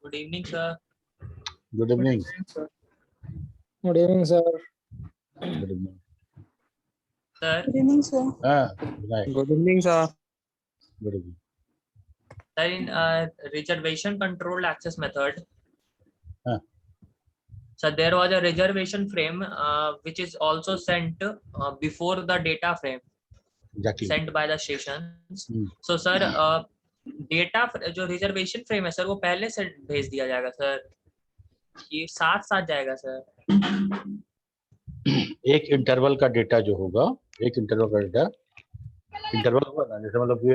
Good evening, sir. Good evening. Good evening, sir. Good evening. Sir, Good evening, sir. Right. Good evening, sir. Good evening. sir, in reservation controlled access method, Huh. so there was a reservation frame which is also sent before the data frame Exactly. sent by the stations. Hmm. So, sir, data जो reservation frame है sir वो पहले से भेज दिया जाएगा sir, ये साथ साथ जाएगा सर? एक इंटरवल का डेटा जो होगा, एक इंटरवल का डेटा, इंटरवल होगा ना, जैसे मतलब कि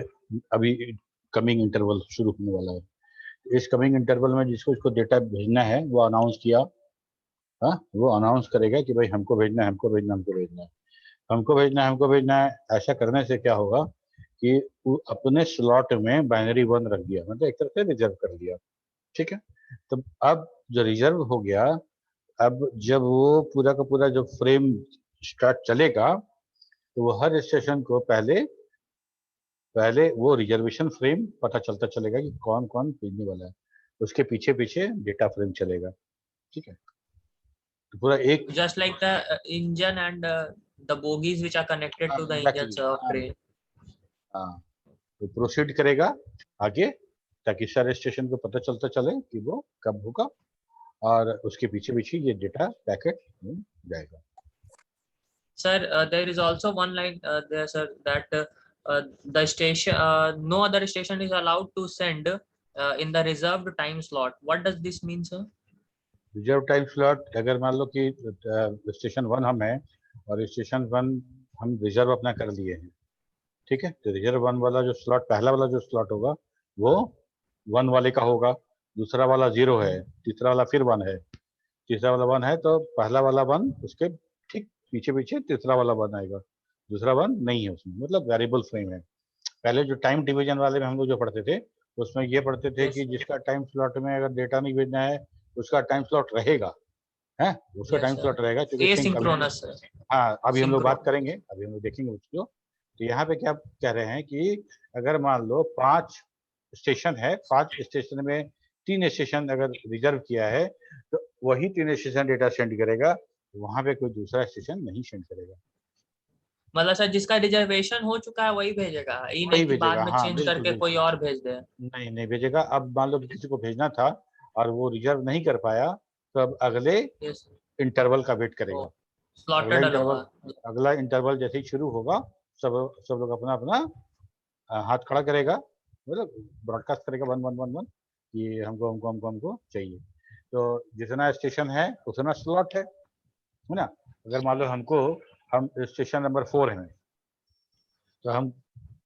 अभी कमिंग इंटरवल शुरू होने वाला है, इस कमिंग इंटरवल में जिसको इसको डेटा भेजना है वो अनाउंस किया, हाँ, वो अनाउंस करेगा कि भाई हमको भेजना है, हमको भेजना है, हमको भेजना है, हमको भेजना है, हमको भेजना है। ऐसा करने से क्या होगा कि वो अपने स्लॉट में बाइनरी 1 रख दिया, मतलब एक तरह से रिजर्व कर दिया, ठीक है। तो अब जो रिजर्व हो गया, अब जब वो पूरा का पूरा जो फ्रेम स्टार्ट चलेगा तो वो हर स्टेशन को पहले वो रिजर्वेशन फ्रेम पता चलता चलेगा कि कौन कौन भेजने वाला है, उसके पीछे पीछे डेटा फ्रेम चलेगा, ठीक है। तो पूरा एक Just like the engine and the bogies which are connected to the engines of train. हाँ, तो प्रोसीड करेगा आगे ताकि सारे स्टेशन को पता चलता चले कि वो कब होगा, और उसके पीछे पीछे ये डेटा पैकेट में जाएगा। Sir, there is also one line there, sir, that the station, no other station is allowed to send in the reserved time slot. What does this mean, sir? Reserve time slot, अगर मान लो कि station 1 हम हैं और station 1 हम reserve अपना कर लिए हैं, ठीक है, तो रिजर्व 1 वाला जो स्लॉट, पहला वाला जो स्लॉट होगा वो 1 वाले का होगा, दूसरा वाला 0 है, तीसरा वाला फिर 1 है, तीसरा वाला 1 है, तो पहला वाला 1 उसके ठीक पीछे पीछे तीसरा वाला 1 आएगा, दूसरा 1 नहीं है उसमें, मतलब वेरिएबल फ्रेम है। पहले जो टाइम डिवीजन वाले में हम लोग जो पढ़ते थे उसमें ये पढ़ते थे कि जिसका टाइम स्लॉट में अगर डेटा नहीं भेजना है उसका टाइम स्लॉट रहेगा, है, उसका टाइम स्लॉट रहेगा क्योंकि Asynchronous, sir. हाँ, अभी हम लोग बात करेंगे, अभी हम लोग देखेंगे उसको। तो यहाँ पे क्या कह रहे हैं कि अगर मान लो 5 स्टेशन है, 5 स्टेशन में 3 स्टेशन अगर रिजर्व किया है तो वही 3 स्टेशन डेटा सेंड करेगा, वहां पे कोई दूसरा स्टेशन नहीं सेंड करेगा। मतलब सर जिसका रिजर्वेशन हो चुका है वही भेजेगा, ये नहीं कि बाद में चेंज करके कोई और भेज दे? नहीं भेजेगा। अब मान लो कि किसी को भेजना था और वो रिजर्व नहीं कर पाया तो अब अगले इंटरवल का वेट करेगा। अगला इंटरवल जैसे ही शुरू होगा सब लोग अपना अपना हाथ खड़ा करेगा, मतलब ब्रॉडकास्ट करेगा 1 कि हमको चाहिए। तो जितना स्टेशन है उतना स्लॉट है ना। अगर मान लो हम स्टेशन नंबर 4 हैं तो हम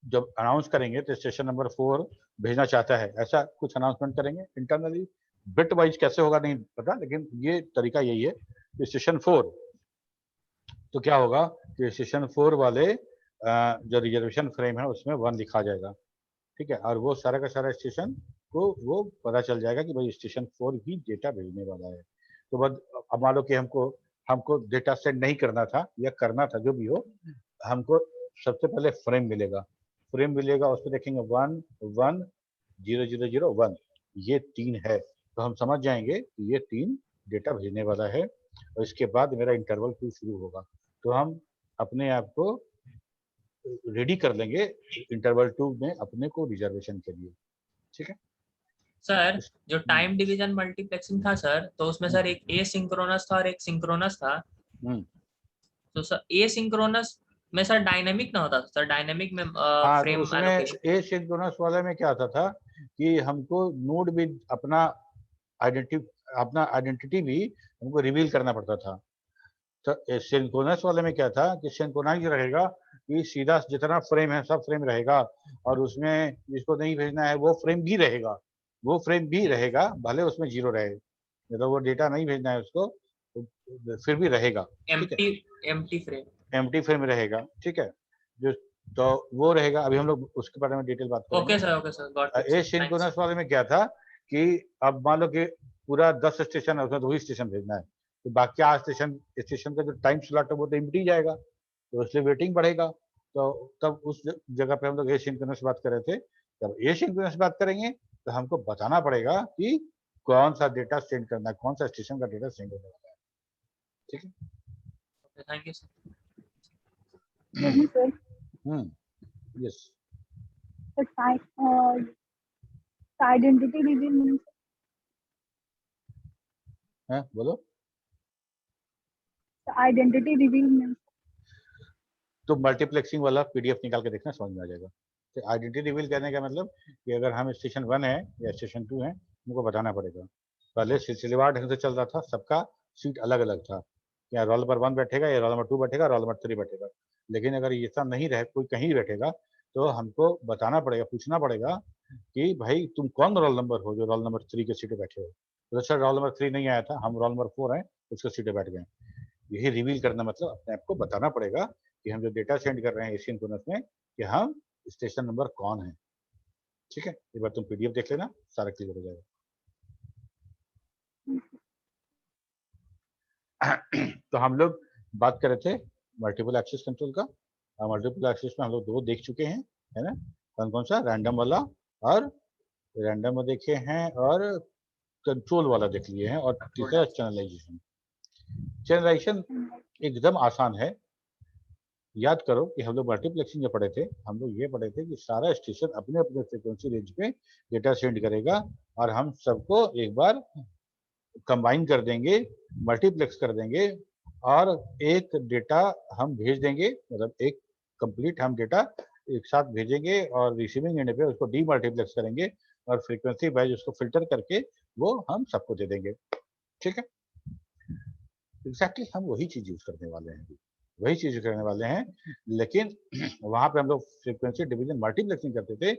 जब अनाउंस करेंगे तो स्टेशन नंबर 4 भेजना चाहता है, ऐसा कुछ अनाउंसमेंट करेंगे इंटरनली। बिट वाइज कैसे होगा नहीं पता, लेकिन ये तरीका यही है कि स्टेशन 4 तो क्या होगा कि स्टेशन 4 वाले जो रिजर्वेशन फ्रेम है उसमें 1 लिखा जाएगा, ठीक है, और वो सारा का सारा स्टेशन को वो पता चल जाएगा कि भाई स्टेशन 4 ही डेटा भेजने वाला है। तो बस अब मान लो कि हमको डेटा सेंड नहीं करना था या करना था, जो भी हो, हमको सबसे पहले फ्रेम मिलेगा, उस पर देखेंगे 1 1 0 0 0 1, ये 3 है तो हम समझ जाएंगे कि ये 3 डेटा भेजने वाला है, और इसके बाद मेरा इंटरवल 2 शुरू होगा। तो हम अपने आप को रेडी कर लेंगे इंटरवल 2 में अपने को रिजर्वेशन के लिए, ठीक है। सर जो टाइम डिवीजन मल्टीप्लेक्सिंग था सर, तो उसमें सर एक एसिंक्रोनस था और एक सिंक्रोनस था। तो सर एसिंक्रोनस में सर डायनेमिक ना होता सर, डायनेमिक में फ्रेम एलोकेशन। एसिंक्रोनस वाले में क्या आता था कि हमको नोड भी अपना आइडेंटिटी भी हमको रिवील करना पड़ता था। तो सिंक्रोनस वाले में क्या था कि सिंक्रोनाइज रहेगा कि सीधा जितना फ्रेम है सब फ्रेम रहेगा, और उसमें जिसको नहीं भेजना है वो फ्रेम भी रहेगा, भले उसमें 0 रहे, मतलब वो डेटा नहीं भेजना है उसको तो फिर भी रहेगा, एम्प्टी फ्रेम रहेगा, ठीक है। जो तो वो रहेगा, अभी हम लोग उसके बारे में डिटेल बात करेंगे। Okay sir. एसिंक्रोनस वाले में क्या था कि अब मान लो कि पूरा 10 स्टेशन है, उसमें 2 ही स्टेशन भेजना है, तो बाकी 8 स्टेशन का जो टाइम स्लॉट है वो तो एम्प्टी जाएगा, तो इसलिए वेटिंग बढ़ेगा। तो तब उस जगह पे हम लोग एसिंक्रोनस बात कर रहे थे। जब एसिंक्रोनस बात करेंगे तो हमको बताना पड़ेगा कि कौन सा डेटा सेंड करना है, कौन सा स्टेशन का डेटा सेंड होने वाला है। ठीक है, thank you sir. sir. Yes The identity reveal means है, बोलो। the identity reveal means तो मल्टीप्लेक्सिंग वाला पीडीएफ निकाल के देखना, समझ में आ जाएगा। तो आइडेंटिटी रिवील करने का मतलब कि अगर हम स्टेशन 1 है या स्टेशन 2 है, हमको बताना पड़ेगा। पहले सिलसिलेवार ढंग से चल रहा था, सबका सीट अलग अलग था, या रोल नंबर 1 बैठेगा या रोल नंबर 2 बैठेगा, रोल नंबर 3 बैठेगा। लेकिन अगर ऐसा नहीं रहे, कोई कहीं बैठेगा, तो हमको बताना पड़ेगा, पूछना पड़ेगा कि भाई तुम कौन रोल नंबर हो जो रोल नंबर 3 के सीट पे बैठे हो। तो सर रोल नंबर 3 नहीं आया था, हम रोल नंबर 4 हैं, उसके सीट पे बैठ गए। यही रिवील करना मतलब अपने आप को बताना पड़ेगा कि हम जो डेटा सेंड कर रहे हैं एसिंक्रोनस में, कि हम स्टेशन नंबर कौन है। ठीक है, एक बार तुम पीडीएफ देख लेना, सारा क्लियर हो जाएगा। तो हम लोग बात कर रहे थे मल्टीपल एक्सेस कंट्रोल का। मल्टीपल एक्सेस में हम लोग 2 देख चुके हैं, है ना। कौन कौन सा? रैंडम वाला, और रैंडम देखे हैं, और कंट्रोल वाला देख लिए हैं, और तीसरा चैनलाइजेशन। चैनलाइजेशन एकदम आसान है। याद करो कि हम लोग मल्टीप्लेक्सिंग जो पढ़े थे, हम लोग ये पढ़े थे कि सारा स्टेशन अपने अपने फ्रीक्वेंसी रेंज पे डेटा सेंड करेगा, और हम सबको एक बार कंबाइन कर देंगे, मल्टीप्लेक्स कर देंगे, और एक डेटा हम भेज देंगे, मतलब एक कंप्लीट हम डेटा एक साथ भेजेंगे, और रिसीविंग एंड पे उसको डीमल्टीप्लेक्स करेंगे, और फ्रीक्वेंसी वाइज उसको फिल्टर करके वो हम सबको दे देंगे। ठीक है, एग्जैक्टली हम वही चीज यूज करने वाले हैं, वही चीज करने वाले हैं। लेकिन वहां पे हम लोग फ्रीक्वेंसी डिवीजन मल्टीप्लेक्सिंग करते थे,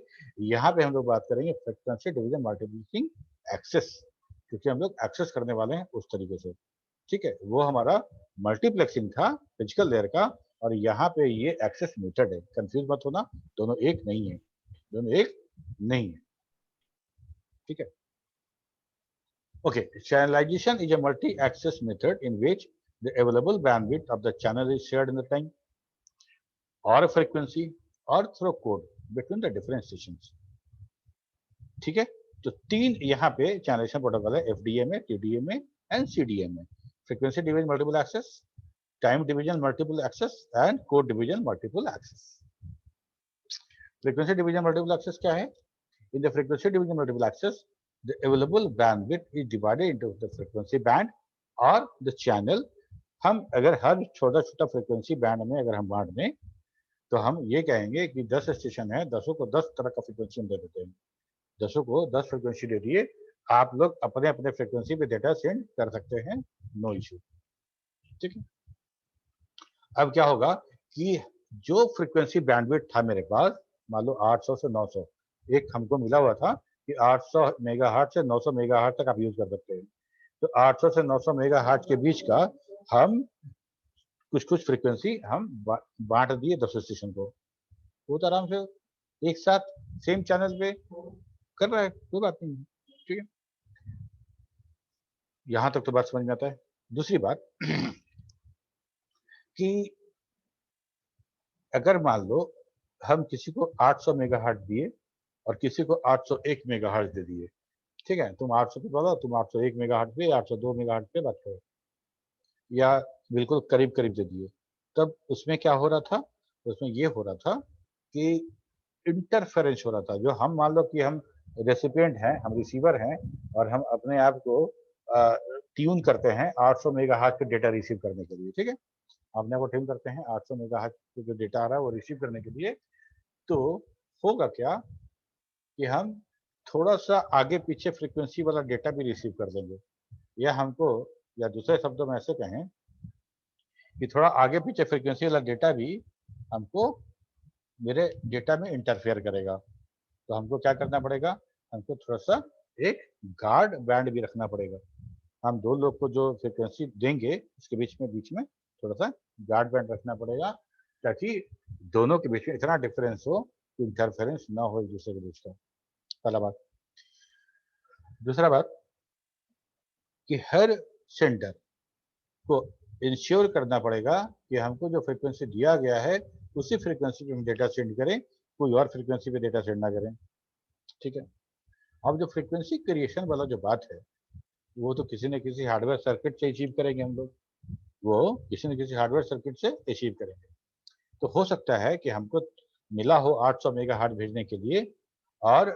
यहाँ पे हम लोग बात करेंगे फ्रीक्वेंसी डिवीजन मल्टीप्लेक्सिंग एक्सेस, क्योंकि हम लोग एक्सेस करने वाले हैं उस तरीके से। ठीक है, वो हमारा मल्टीप्लेक्सिंग था फिजिकल लेयर का, और यहाँ पे ये एक्सेस मेथड है। कंफ्यूज मत होना, दोनों एक नहीं है, दोनों एक नहीं है। ठीक है, okay, channelization is a multi-access method in which the available bandwidth of the channel is shared in the time or frequency or through code between the different stations. ठीक है, तो 3 यहाँ पे चैनलाइजेशन प्रोटोकॉल है, FDMA, TDMA and CDMA. Frequency division multiple access, time division multiple access, and code division multiple access. Frequency division multiple access क्या है? In the frequency division multiple access, the available bandwidth is divided into the frequency band or the channel. हम अगर हर छोटा छोटा frequency band में अगर हम बांट दें, तो हम ये कहेंगे कि 10 स्टेशन है, 10 को 10 तरह का फ्रीक्वेंसी हम दे देते हैं। 10 को 10 फ्रीक्वेंसी दे दिए, आप लोग अपने अपने फ्रीक्वेंसी पे डेटा सेंड कर सकते हैं, नो इश्यू। ठीक है, अब क्या होगा कि जो फ्रीक्वेंसी बैंडविड्थ था मेरे पास, मान लो 800 से 900, एक हमको मिला हुआ था कि 800 मेगाहर्ट्ज से 900 मेगाहर्ट्ज तक आप यूज कर सकते हैं। तो 800 से 900 मेगाहर्ट्ज के बीच का हम कुछ फ्रीक्वेंसी हम बांट दिए 10 स्टेशन को, वो तो आराम से एक साथ सेम चैनल पे कर रहा है, कोई बात नहीं। ठीक है, यहां तक तो बात समझ में आता है। दूसरी बात कि अगर मान लो हम किसी को 800 मेगाहर्ट्ज दिए और किसी को 801 मेगाहर्ट्ज दे दिए, ठीक है, तुम 800 पे बोलो, तुम 801 मेगाहर्ट्ज पे, 802 मेगाहर्ट्ज पे बात करो, या बिल्कुल करीब करीब दे दिए, तब उसमें क्या हो रहा था? उसमें ये हो रहा था कि इंटरफेरेंस हो रहा था। जो हम मान लो कि हम रेसिपिएंट हैं, हम रिसीवर हैं, और हम अपने आप को ट्यून करते हैं 800 मेगाहर्ट्ज पे डेटा रिसीव करने के लिए। ठीक है, अपने को ट्यून करते हैं 800 मेगाहर्ट्ज पे जो डेटा आ रहा है वो रिसीव करने के लिए। तो होगा क्या कि हम थोड़ा सा आगे पीछे फ्रीक्वेंसी वाला डेटा भी रिसीव कर देंगे, या हमको, या दूसरे शब्दों में ऐसे कहें कि थोड़ा आगे पीछे फ्रीक्वेंसी वाला डेटा भी हमको मेरे डेटा में इंटरफेयर करेगा। तो हमको क्या करना पड़ेगा? हमको थोड़ा सा एक गार्ड बैंड भी रखना पड़ेगा। हम 2 लोग को जो फ्रीक्वेंसी देंगे उसके बीच में थोड़ा सा गार्ड बैंड रखना पड़ेगा, ताकि दोनों के बीच में इतना डिफरेंस हो कि इंटरफेरेंस ना हो एक दूसरे के बीच का। पहला बात। दूसरा बात कि हर सेंडर को इंश्योर करना पड़ेगा कि हमको जो फ्रीक्वेंसी दिया गया है उसी फ्रीक्वेंसी पे हम डेटा सेंड करें, कोई और फ्रीक्वेंसी पे डेटा सेंड ना करें। ठीक है, अब जो फ्रीक्वेंसी क्रिएशन वाला जो बात है, वो तो किसी न किसी हार्डवेयर सर्किट से अचीव करेंगे हम लोग, वो किसी न किसी हार्डवेयर सर्किट से अचीव करेंगे। तो हो सकता है कि हमको मिला हो 800 मेगाहर्ट्ज भेजने के लिए और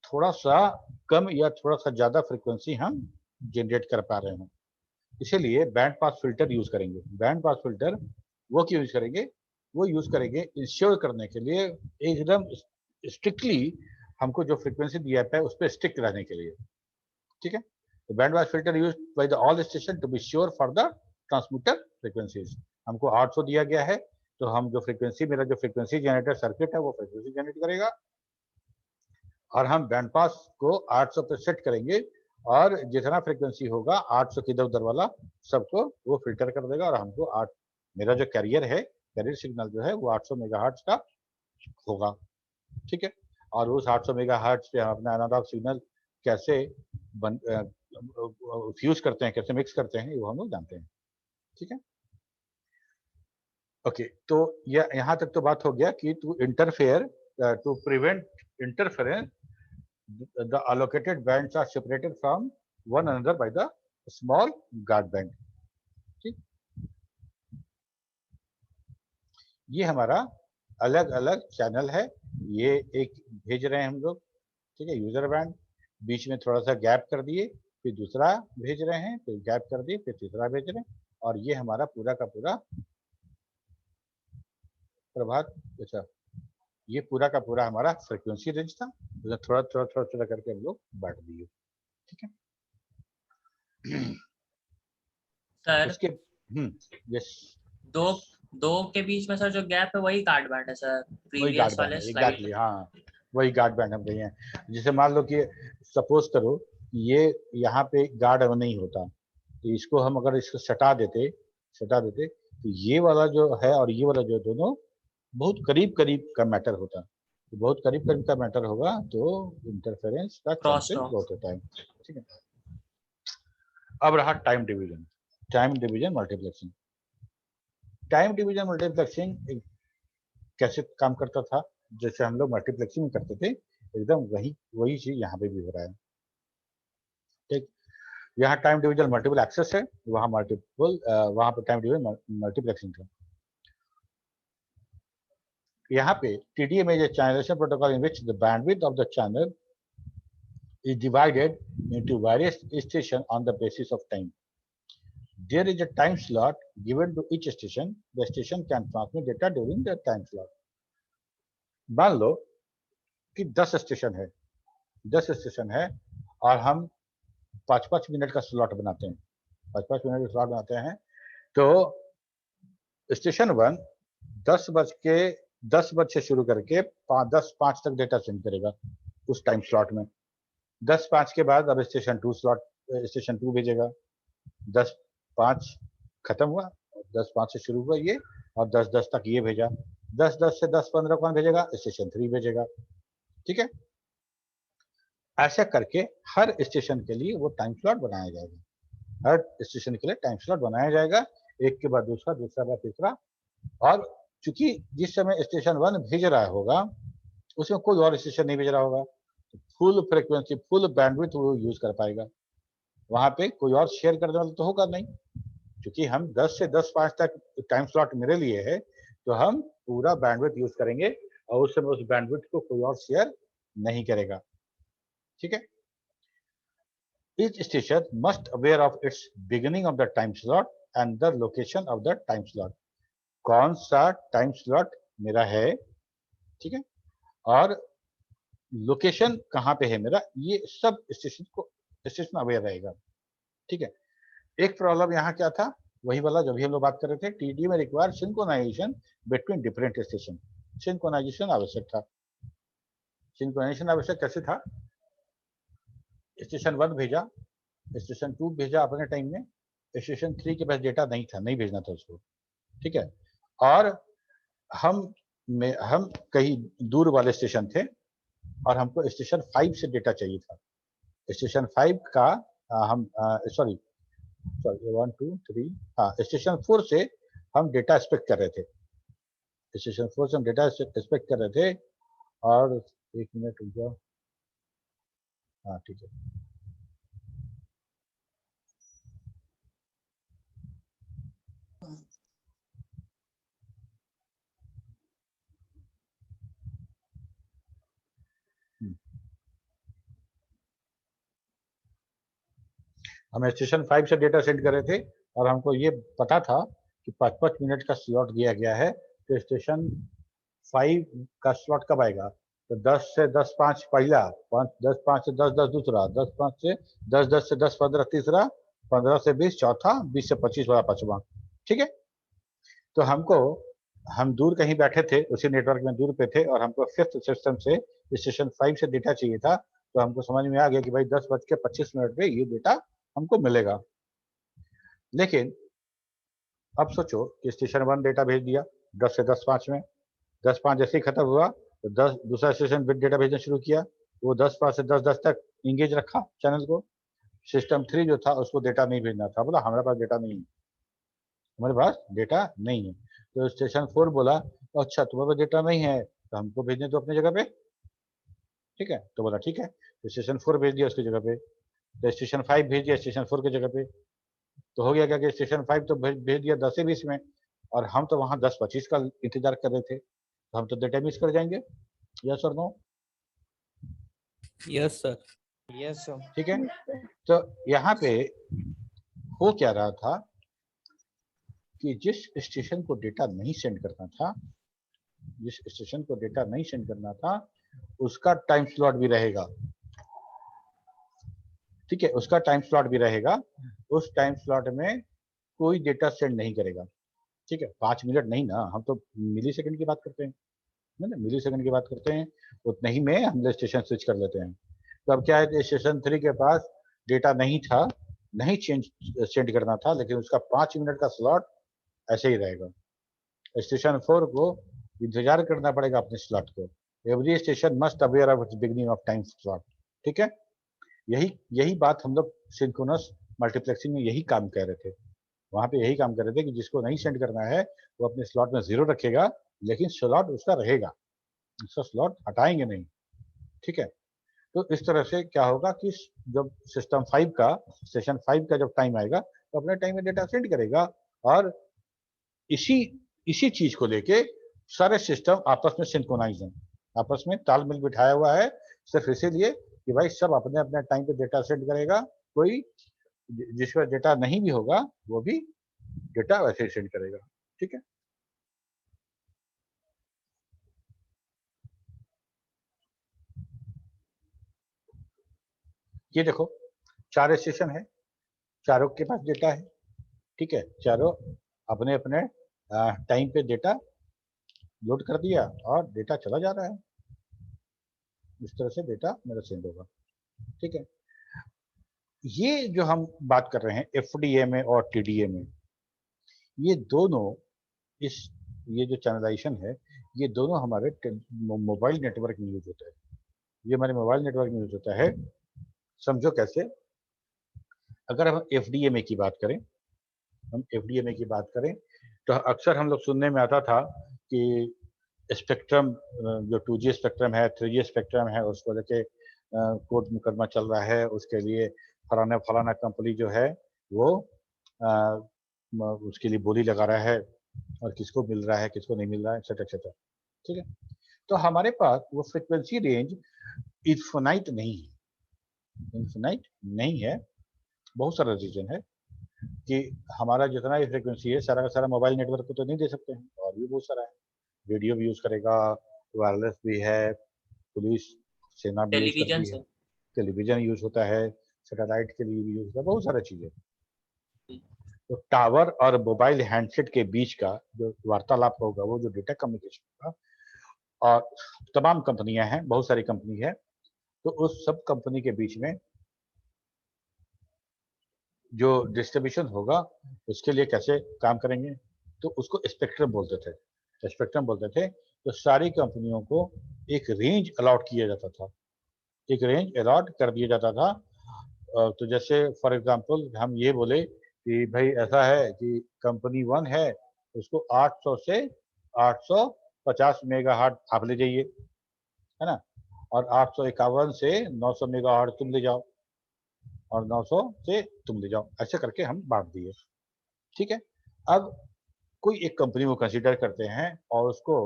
थोड़ा सा कम या थोड़ा सा ज़्यादा फ्रीक्वेंसी हम जनरेट कर पा रहे हों, इसीलिए बैंड पास फिल्टर यूज़ करेंगे। बैंड पास फिल्टर वो क्यों यूज़ करेंगे? वो यूज़ करेंगे इंश्योर करने के लिए, एकदम स्ट्रिक्टली हमको जो फ्रीक्वेंसी दिया है उस पर स्टिक रहने के लिए, ठीक है। तो band pass filter use by the all station to be sure for the transmitter frequencies. हमको 800 दिया गया है, तो हम जो फ्रीक्वेंसी, मेरा जो फ्रीक्वेंसी जनरेटर सर्किट है वो फ्रीक्वेंसी जनरेट करेगा और हम बैंड पास को 800 पे सेट करेंगे और जितना फ्रीक्वेंसी होगा 800 की इधर उधर वाला सबको वो फिल्टर कर देगा और हमको 8, मेरा जो कैरियर है, कैरियर सिग्नल जो है वो 800 मेगाहर्ट्ज का होगा, ठीक है। और उस 800 मेगाहर्ट्ज पे हम अपना एनालॉग सिग्नल कैसे फ्यूज करते हैं, कैसे मिक्स करते हैं, वो हम लोग जानते हैं, ठीक है। ओके, तो यहाँ तक तो बात हो गया कि to interfere, to prevent interference, the allocated bands are separated from one another by the small guard band, ठीक। ये हमारा अलग अलग चैनल है, ये एक भेज रहे हैं हम लोग, ठीक है, यूजर बैंड, बीच में थोड़ा सा गैप कर दिए, फिर दूसरा भेज रहे हैं, फिर गैप कर दिए, फिर तीसरा भेज रहे हैं, और ये हमारा पूरा का पूरा प्रभात, अच्छा, ये पूरा का पूरा हमारा फ्रीक्वेंसी रेंज था, थोड़ा थोड़ा थोड़ा थोड़ा करके हम लोग बांट दिए, ठीक है। सर उसके यस, दो दो के बीच में सर जो गैप है वही गार्ड बैंड है सर, वही गार्ड प्रीवियस बैंड वाले है, स्लाइड एग्जैक्टली, हाँ, वही गार्ड बैंड हम कहे हैं। जैसे मान लो कि सपोज करो ये यहाँ पे गार्ड नहीं होता, तो इसको हम अगर इसको सटा देते तो ये वाला जो है और ये वाला जो दोनों बहुत करीब करीब का मैटर होता, तो बहुत करीब करीब का मैटर होगा तो इंटरफेरेंस का क्रॉस चांसेस टॉक। बहुत होता है, ठीक है। अब रहा time division, time division multiplexing. Time division multiplexing कैसे काम करता था, जैसे हम लोग मल्टीप्लेक्सिंग में करते थे, एकदम वही चीज यहाँ पे भी हो रहा है, ठीक। यहाँ टाइम डिवीजन मल्टीपल एक्सेस है, वहाँ पे टाइम डिवीजन मल्टीप्लेक्सिंग था। यहाँ पे TDM is a channelization protocol in which the bandwidth of the channel is divided into various stations on the basis of time. There is a time slot given to each station. The station can transmit data during the time slot. मान लो कि 10 station है और हम 5-5 minute का slot बनाते हैं, 5-5 minute का slot बनाते हैं, तो स्टेशन 1 10 बज से शुरू करके 10:05 तक डेटा सेंड करेगा उस टाइम स्लॉट में। 10:05 के बाद अब स्टेशन 2 भेजेगा, 10:05 खत्म हुआ, 10:05 से शुरू हुआ ये, और 10:10 तक ये भेजा, 10:10 से 10:15 कौन भेजेगा? स्टेशन 3 भेजेगा, ठीक है। ऐसा करके हर स्टेशन के लिए वो टाइम स्लॉट बनाया जाएगा, हर स्टेशन के लिए टाइम स्लॉट बनाया जाएगा, एक के बाद दूसरा, दूसरा बाद तीसरा। और चूंकि जिस समय स्टेशन 1 भेज रहा होगा उसमें कोई और स्टेशन नहीं भेज रहा होगा, फुल फ्रीक्वेंसी, फुल बैंडविड्थ वो यूज कर पाएगा, वहां पे कोई और शेयर करने वाला तो होगा नहीं, क्योंकि हम 10 से 10:05 तक टाइम स्लॉट मेरे लिए है, तो हम पूरा बैंडविड्थ यूज करेंगे और उस समय उस बैंडविड्थ को कोई और शेयर नहीं करेगा, ठीक है। Each station must aware of its beginning of the time slot and the location of the time slot. कौन सा टाइम स्लॉट मेरा है, ठीक है, और लोकेशन कहाँ पे है मेरा, ये सब स्टेशन अवेयर रहेगा, ठीक है। एक प्रॉब्लम यहाँ क्या था, वही वाला जो भी हम लोग बात कर रहे थे, टीडी में require synchronisation between different station. Synchronisation आवश्यक था। सिंक्रोनाइजेशन आवश्यक कैसे था? स्टेशन 1 भेजा, स्टेशन 2 भेजा अपने टाइम में, स्टेशन 3 के पास डेटा नहीं था, नहीं भेजना था उसको, ठीक है। और हम कहीं दूर वाले स्टेशन थे और हमको स्टेशन 5 से डेटा चाहिए था। स्टेशन 5 का हम सॉरी 1 2 3 हाँ, स्टेशन 4 से हम डेटा एक्सपेक्ट कर रहे थे, स्टेशन 4 से हम डेटा एक्सपेक्ट कर रहे थे। और 1 मिनट रुक जाओ, हाँ ठीक है, हम स्टेशन 5 से डेटा सेंड कर रहे थे और हमको ये पता था कि 5-5 मिनट का स्लॉट दिया गया है, तो स्टेशन 5 का स्लॉट कब आएगा? तो 10 से 10:05 पहला, 10:05 से 10:10 दूसरा, 10:05 से 10:10 से 10:15 तीसरा, 15 से 20 चौथा, 20 से 25 वाला पांचवा। ठीक है, तो हम दूर कहीं बैठे थे, उसी नेटवर्क में दूर पे थे और हमको फिफ्थ सिस्टम से स्टेशन 5 से डेटा चाहिए था, तो हमको समझ में आ गया कि भाई 10:25 पे ये डेटा हमको मिलेगा। लेकिन अब सोचो कि स्टेशन 1 डेटा भेज दिया 10 से 10:05 में, 10:05 जैसे ही खत्म हुआ तो 10 दूसरा स्टेशन डेटा भेजना शुरू किया, वो 10:05 से 10:10 तक इंगेज रखा चैनल को। सिस्टम 3 जो था उसको डेटा नहीं भेजना था, बोला हमारे पास डेटा नहीं है, हमारे पास डेटा नहीं है। तो स्टेशन 4 बोला अच्छा तुम्हारे पास डेटा नहीं है तो हमको भेजने दो अपनी जगह पे। ठीक है, तो बोला ठीक है, तो स्टेशन 4 भेज दिया उसकी जगह पे, तो स्टेशन 5 भेज दिया स्टेशन 4 की जगह पे। तो हो गया क्या कि स्टेशन 5 तो भेज दिया 10 से 20 में और हम तो वहां 10:25 का इंतजार कर रहे थे, तो हम तो डेटा मिस कर जाएंगे। यस और no? Yes sir. Yes sir. ठीक है, Yes, sir. तो यहाँ पे हो क्या रहा था कि जिस स्टेशन को डेटा नहीं सेंड करना था, जिस स्टेशन को डेटा नहीं सेंड करना था उसका टाइम स्लॉट भी रहेगा। ठीक है, उसका टाइम स्लॉट भी रहेगा, उस टाइम स्लॉट में कोई डेटा सेंड नहीं करेगा। ठीक है, 5 मिनट नहीं ना, हम तो मिली सेकंड की बात करते हैं ना, मिली सेकंड की बात करते हैं, उतने ही में हम स्टेशन स्विच कर लेते हैं। तो अब क्या है कि स्टेशन 3 के पास डेटा नहीं था, नहीं सेंड करना था, लेकिन उसका 5 मिनट का स्लॉट ऐसे ही रहेगा। स्टेशन 4 को इंतजार करना पड़ेगा अपने स्लॉट को। Every station must aware of its beginning of time slot. ठीक है, यही बात हम लोग सिंक्रोनस मल्टीप्लेक्सिंग में यही काम कर रहे थे, वहां पे यही काम कर रहे थे कि जिसको नहीं सेंड करना है वो अपने स्लॉट में 0 रखेगा, लेकिन स्लॉट उसका रहेगा, उसका स्लॉट हटाएंगे नहीं। ठीक है, तो इस तरह से क्या होगा कि जब सिस्टम 5 का स्टेशन 5 का जब टाइम आएगा तो अपने टाइम में डेटा सेंड करेगा और इसी इसी चीज को लेके सारे सिस्टम आपस में सिंक्रोनाइज हैं, आपस में तालमेल बिठाया हुआ है, सिर्फ इसीलिए कि भाई सब अपने अपने टाइम पे डेटा सेंड करेगा, कोई जिस पर डेटा नहीं भी होगा वो भी डेटा वैसे ही सेंड करेगा। ठीक है, ये देखो 4 स्टेशन है, चारों के पास डेटा है। ठीक है, चारों अपने अपने टाइम पे डेटा लोड कर दिया और डेटा चला जा रहा है, इस तरह से डेटा मेरा सेंड होगा। ठीक है, ये जो हम बात कर रहे हैं एफडीए में और टीडीए में, ये दोनों ये जो चैनलाइजेशन है ये दोनों हमारे मोबाइल नेटवर्क में यूज होता है। ये हमारे मोबाइल नेटवर्क में यूज होता है। समझो कैसे, अगर हम एफडीएमए की बात करें, हम एफडीएमए की बात करें तो अक्सर हम लोग सुनने में आता था कि स्पेक्ट्रम जो 2G स्पेक्ट्रम है, 3G स्पेक्ट्रम है, उसको लेके कोर्ट मुकदमा चल रहा है, उसके लिए फलाना फलाना कंपनी जो है वो उसके लिए बोली लगा रहा है और किसको मिल रहा है किसको नहीं मिल रहा है, एक्सेट्रा एक्सेट्रा। ठीक है, तो हमारे पास वो फ्रिक्वेंसी रेंज इन्फिनाइट नहीं है, इन्फिनाइट नहीं है। बहुत सारा रीजन है कि हमारा जितना भी फ्रिक्वेंसी है सारा का सारा मोबाइल नेटवर्क को तो नहीं दे सकते हैं, और भी बहुत सारा है। रेडियो भी यूज करेगा, वायरलेस भी है, पुलिस सेना भी यूज टेलीविजन करती है, से टेलीविजन यूज होता है, सैटेलाइट के लिए भी यूज होता है, बहुत सारा चीजें। तो टावर और मोबाइल हैंडसेट के बीच का जो वार्तालाप होगा, वो जो डेटा कम्युनिकेशन होगा, और तमाम कंपनियां हैं, बहुत सारी कंपनी है, तो उस सब कंपनी के बीच में जो डिस्ट्रीब्यूशन होगा उसके लिए कैसे काम करेंगे, तो उसको स्पेक्ट्रम बोलते थे, स्पेक्ट्रम बोलते थे। तो सारी कंपनियों को एक रेंज अलॉट किया जाता था, एक रेंज अलॉट कर दिया जाता था। तो जैसे फॉर एग्जांपल हम ये बोले कि भाई ऐसा है कि कंपनी 1 है, उसको 800 से 850 मेगाहर्ट्ज आप ले जाइए, है ना, और 851 से 900 मेगाहर्ट्ज तुम ले जाओ, और 900 से तुम ले जाओ, ऐसे करके हम बांट दिए। ठीक है, अब कोई एक कंपनी को कंसीडर करते हैं और उसको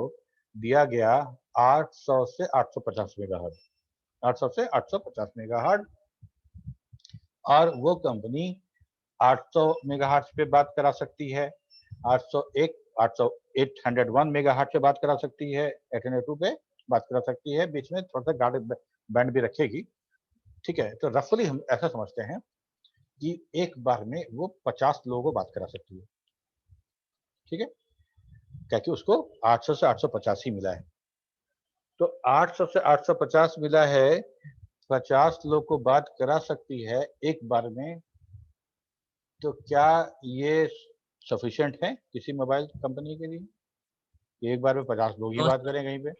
दिया गया 800 से 850 मेगाहर्ट्ज, 800 से 850 मेगाहर्ट्ज, और वो कंपनी 800 मेगाहर्ट्ज पे बात करा सकती है, 801 मेगाहर्ट्ज पे बात करा सकती है, 802 पे बात करा सकती है, बीच में थोड़ा सा गार्ड बैंड भी रखेगी। ठीक है, तो रफली हम ऐसा समझते हैं कि एक बार में वो 50 लोगों को बात करा सकती है। ठीक है, क्या कि उसको 800 से 850 ही मिला है। तो 800 से 850 मिला है, 50 लोग को बात करा सकती है एक बार में। तो क्या ये सफिशिएंट है किसी मोबाइल कंपनी के लिए कि एक बार में 50 लोग ही No, बात करें कहीं पे?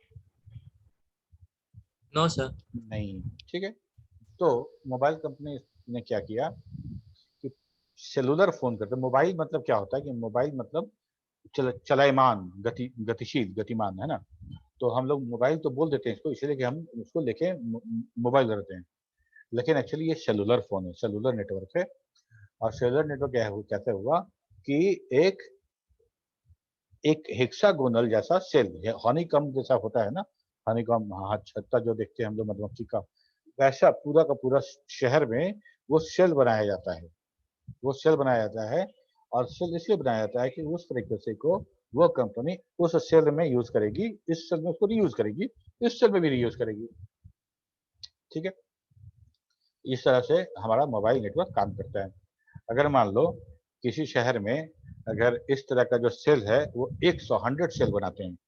no sir. नहीं। ठीक है, तो मोबाइल कंपनी ने क्या किया कि सेलुलर फोन करते, मोबाइल मतलब क्या होता है कि मोबाइल मतलब चलायमान, गतिशील, गतिमान, है ना। तो हम लोग मोबाइल तो बोल देते हैं इसको, इसलिए कि हम उसको लेके मोबाइल करते हैं, लेकिन एक्चुअली ये सेलुलर फोन है, सेलुलर नेटवर्क है। और सेलुलर नेटवर्क कैसे हुआ कि एक एक हेक्सागोनल जैसा सेल, हनीकॉम्ब जैसा होता है ना, हनीकॉम्ब, हाँ, छत्ता जो देखते हैं हम लोग मधुमक्खी का, वैसा पूरा का पूरा शहर में वो सेल बनाया जाता है। वो सेल बनाया जाता है, और सेल इसलिए बनाया जाता है कि उस फ्रीक्वेंसी को वो कंपनी उस सेल में यूज करेगी, इस सेल में उसको रीयूज करेगी, इस सेल में भी रीयूज करेगी। ठीक है, इस तरह से हमारा मोबाइल नेटवर्क काम करता है। अगर मान लो किसी शहर में अगर इस तरह का जो सेल है वो 100 सेल बनाते हैं,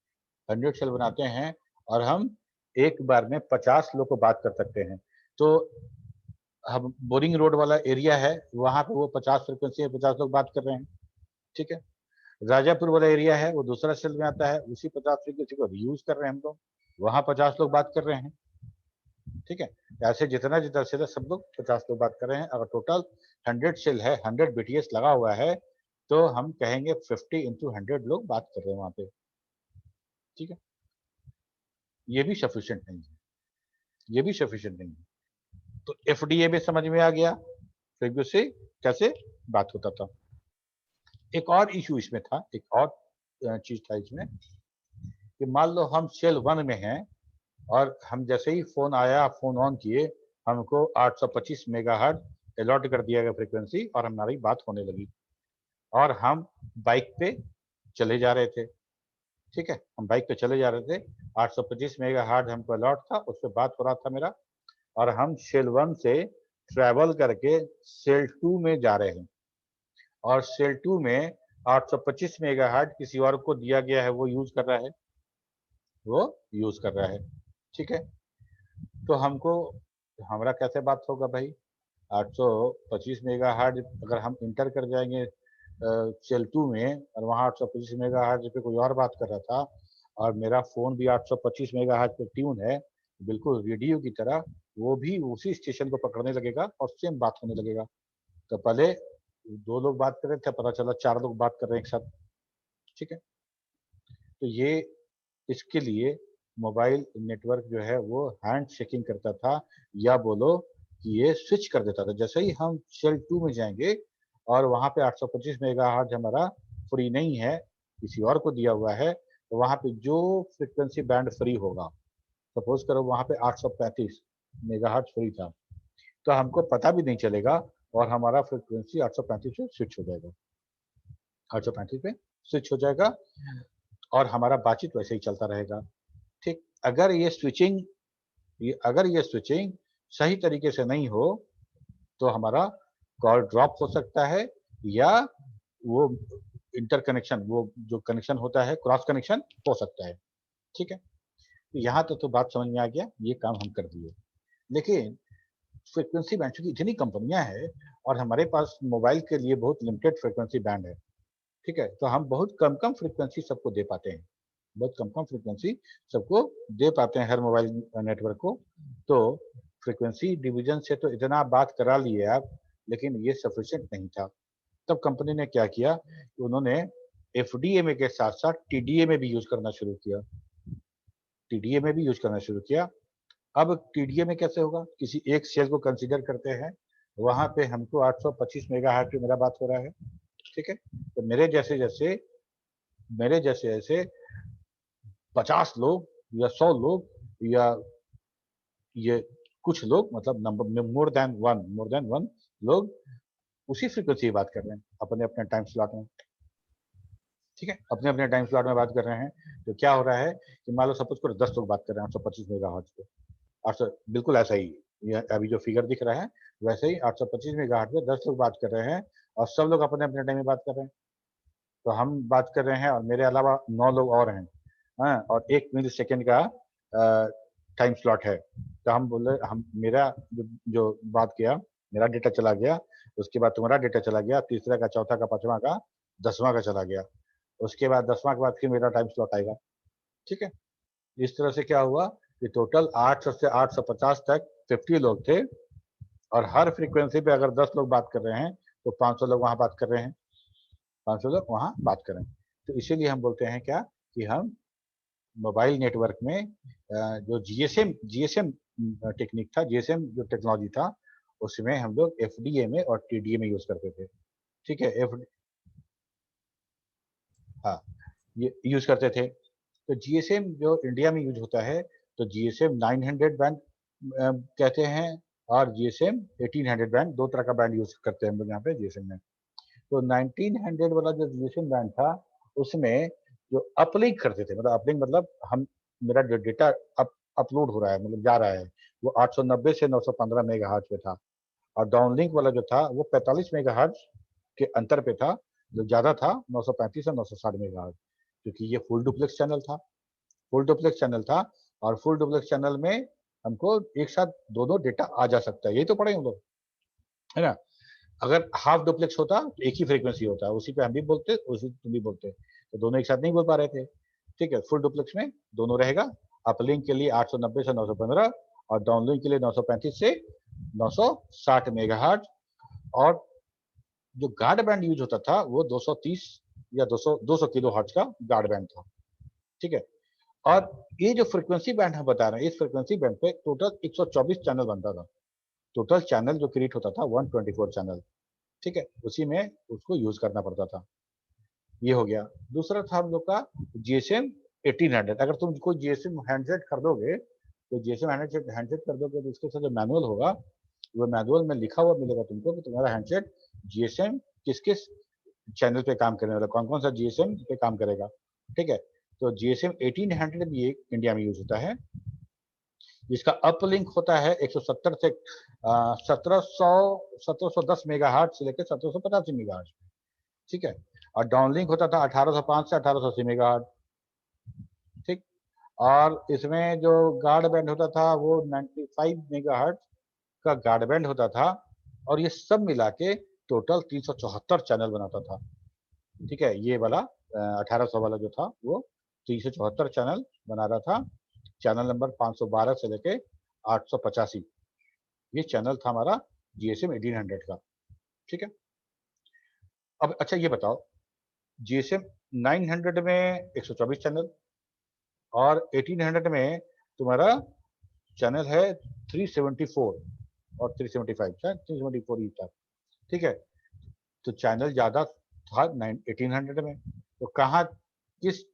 100 सेल बनाते हैं, और हम एक बार में 50 लोग को बात कर सकते हैं। तो हम बोरिंग रोड वाला एरिया है, वहां पे वो 50 फ्रिक्वेंसी है, 50 लोग बात कर रहे हैं। ठीक है, राजापुर वाला एरिया है, वो दूसरा सेल में आता है, उसी 50 फ्रिक्वेंसी को यूज कर रहे हैं हम लोग, वहां 50 लोग बात कर रहे हैं। ठीक है, ऐसे जितना जितना सेल है सब लोग 50 लोग बात कर रहे हैं। अगर टोटल 100 सेल है, 100 बीटीएस लगा हुआ है, तो हम कहेंगे 50 इंटू 100 लोग बात कर रहे हैं वहां पे। ठीक है, ये भी सफिशिएंट नहीं है, ये भी सफिशिएंट नहीं है। तो एफडीए भी समझ में आ गया फ्रीक्वेंसी कैसे बात होता था। एक और इशू इसमें था, एक और चीज था इसमें कि मान लो हम सेल 1 में हैं, और हम जैसे ही फोन आया, फोन ऑन किए, हमको 825 मेगाहर्ट्ज अलॉट कर दिया गया फ्रीक्वेंसी, और हमारी बात होने लगी, और हम बाइक पे चले जा रहे थे। ठीक है, हम बाइक पे चले जा रहे थे, 825 मेगाहर्ट्ज हमको अलॉट था, उस पर बात हो रहा था मेरा, और हम सेल 1 से ट्रैवल करके सेल 2 में जा रहे हैं, और सेल 2 में 825 मेगाहर्ट्ज किसी और को दिया गया है, वो यूज कर रहा है, वो यूज कर रहा है। ठीक है, तो हमको, हमारा कैसे बात होगा भाई? 825 मेगाहर्ट्ज अगर हम इंटर कर जाएंगे सेल 2 में, और वहाँ 825 मेगाहर्ट्ज पे कोई और बात कर रहा था, और मेरा फोन भी 825 मेगाहर्ट्ज पे ट्यून है, बिल्कुल रेडियो की तरह, वो भी उसी स्टेशन को पकड़ने लगेगा और सेम बात होने लगेगा। तो पहले 2 लोग बात कर रहे थे, पता चला 4 लोग बात कर रहे हैं एक साथ। ठीक है, तो ये, इसके लिए मोबाइल नेटवर्क जो है वो हैंड शेकिंग करता था, या बोलो कि ये स्विच कर देता था। जैसे ही हम सेल 2 में जाएंगे, और वहां पे 825 मेगाहर्ट्ज हमारा फ्री नहीं है, किसी और को दिया हुआ है, तो वहां पे जो फ्रीक्वेंसी बैंड फ्री होगा, सपोज करो वहां पे 835 मेगाहर्ट्ज फ्री था, तो हमको पता भी नहीं चलेगा, और हमारा फ्रीक्वेंसी 835 पे स्विच हो जाएगा, 835 पे स्विच हो जाएगा, और हमारा बातचीत वैसे ही चलता रहेगा। ठीक, अगर ये स्विचिंग सही तरीके से नहीं हो, तो हमारा कॉल ड्रॉप हो सकता है, या वो इंटरकनेक्शन, वो जो कनेक्शन होता है, क्रॉस कनेक्शन हो सकता है। ठीक है, तो यहाँ तक तो बात समझ में आ गया, ये काम हम कर दिए। लेकिन फ्रीक्वेंसी बैंड, चूंकि इतनी कंपनियां हैं, और हमारे पास मोबाइल के लिए बहुत लिमिटेड फ्रीक्वेंसी बैंड है, ठीक है, तो हम बहुत कम कम फ्रीक्वेंसी सबको दे पाते हैं, बहुत कम कम फ्रीक्वेंसी सबको दे पाते हैं, हर मोबाइल नेटवर्क को। तो फ्रीक्वेंसी डिवीजन से तो इतना बात करा लिए आप, लेकिन ये सफिशिएंट नहीं था। तब कंपनी ने क्या किया कि उन्होंने एफडीएमए के साथ साथ टीडीए में भी यूज करना शुरू किया, टीडीए में भी यूज करना शुरू किया। अब टीडीए में कैसे होगा? किसी एक सेल को कंसीडर करते हैं, वहां पे हमको 825 मेगाहर्ट्ज पे मेरा बात हो रहा है। ठीक है, तो मेरे जैसे जैसे 50 लोग या 100 लोग, या ये कुछ लोग मतलब नंबर मोर देन वन लोग उसी फ्रीक्वेंसी बात कर रहे हैं अपने अपने टाइम स्लॉट में, ठीक है, अपने अपने टाइम स्लॉट में बात कर रहे हैं। तो क्या हो रहा है कि मान लो सपोज करो 10 लोग बात कर रहे हैं 825 मेगाहर्ट्ज पे, 800 बिल्कुल ऐसा ही, ये अभी जो फिगर दिख रहा है वैसे ही 825 मेगाहर्ट्ज पे 10 लोग बात कर रहे हैं और सब लोग अपने अपने टाइम में बात कर रहे हैं। तो हम बात कर रहे हैं और मेरे अलावा 9 लोग और हैं, हाँ, और 1 मिली सेकेंड का टाइम स्लॉट है। तो हम बोले हम मेरा जो बात किया मेरा डेटा चला गया, उसके बाद तुम्हारा डेटा चला गया, तीसरा का, चौथा का, पांचवा का, 10वां का चला गया, उसके बाद 10वां के बाद फिर मेरा टाइम स्लॉट आएगा, ठीक है। इस तरह से क्या हुआ कि टोटल 800 से 850 तक 50 लोग थे और हर फ्रीक्वेंसी पे अगर 10 लोग बात कर रहे हैं तो 500 लोग वहां बात कर रहे हैं, 500 लोग वहां बात कर रहे हैं। तो इसीलिए हम बोलते हैं क्या कि हम मोबाइल नेटवर्क में जो जीएसएम टेक्निक था, जीएसएम जो टेक्नोलॉजी था, उसमें हम लोग एफडीए में और टीडीए में यूज करते थे, ठीक है। हाँ, ये यूज करते थे। तो जीएसएम जो इंडिया में यूज होता है तो जीएसएम 900 बैंड कहते हैं और जीएसएम 1800 बैंड, दो तरह का बैंड यूज करते हैं हम लोग यहाँ पे जीएसएम में। तो 1900 वाला जो जीएसएम बैंड था उसमें जो अपलिंक करते थे, मतलब अपलिंक मतलब हम मेरा जो डेटा अपलोड हो रहा है मतलब जा रहा है वो 890 से 915 मेगाहर्ट्ज पे था और डाउनलिंक वाला जो था वो 45 मेगाहर्ट्ज के अंतर पे था, जो ज्यादा था 935 से 960 मेगाहर्ट्ज, क्योंकि ये फुल डुप्लेक्स चैनल था, फुल डुप्लेक्स चैनल था और फुल डुप्लेक्स चैनल में हमको एक साथ दोनों डेटा आ जा सकता है, यही तो पढ़े हम लोग, है ना। अगर हाफ डुप्लेक्स होता तो एक ही फ्रीक्वेंसी होता, उसी पे हम भी बोलते उसी तुम भी बोलते, तो दोनों एक साथ नहीं बोल पा रहे थे, ठीक है। फुल डुप्लेक्स में दोनों रहेगा, अपलिंक के लिए 890 से 915 और डाउनलिंक के लिए 935 से 960 मेगाहर्ट्ज, और जो गार्ड बैंड यूज होता था वो 230 या 200 किलो हर्ट्ज का गार्ड बैंड था, ठीक है। और ये जो फ्रीक्वेंसी बैंड हम बता रहे हैं इस फ्रीक्वेंसी बैंड पे टोटल 124 चैनल बनता था, टोटल चैनल जो क्रिएट होता था 124 चैनल, ठीक है, उसी में उसको यूज करना पड़ता था। ये हो गया। दूसरा था हम लोग का जीएसएम 1800। अगर तुम कोई जीएसएम हैंडसेट खरीदोगे तो जीएसएम हैंडसेट खरीदोगे तो उसके साथ जो मैनुअल होगा वो मैनुअल में लिखा हुआ मिलेगा तुमको कि तुम्हारा हैंडसेट जीएसएम किस किस चैनल पे काम करने वाला, कौन कौन सा जीएसएम पे काम करेगा, ठीक है। तो जीएसएम 1800 भी एक इंडिया में यूज होता है, जिसका अपलिंक होता है 170 से 1710 मेगाहर्ट्ज से लेकर 1785 मेगाहर्ट्ज, ठीक है। और डाउनलिंक होता था 1805 से 1880 मेगाहर्ट्ज, ठीक। और इसमें जो गार्ड बैंड होता था वो 95 मेगाहर्ट्ज का गार्ड बैंड होता था और ये सब मिला के टोटल 374 चैनल बनाता था, ठीक है। ये वाला 1800 वाला जो था वो 374 चैनल बना रहा था, चैनल नंबर 512 से लेके 885 ये चैनल था हमारा जीएसएम 1800 का, ठीक है। अब अच्छा ये बताओ जीएसएम 900 में 124 चैनल और 1800 में तुम्हारा चैनल है 374 और 375, शायद 374 ही था, ठीक है। तो चैनल ज्यादा था 1800 में, तो कहाँ किस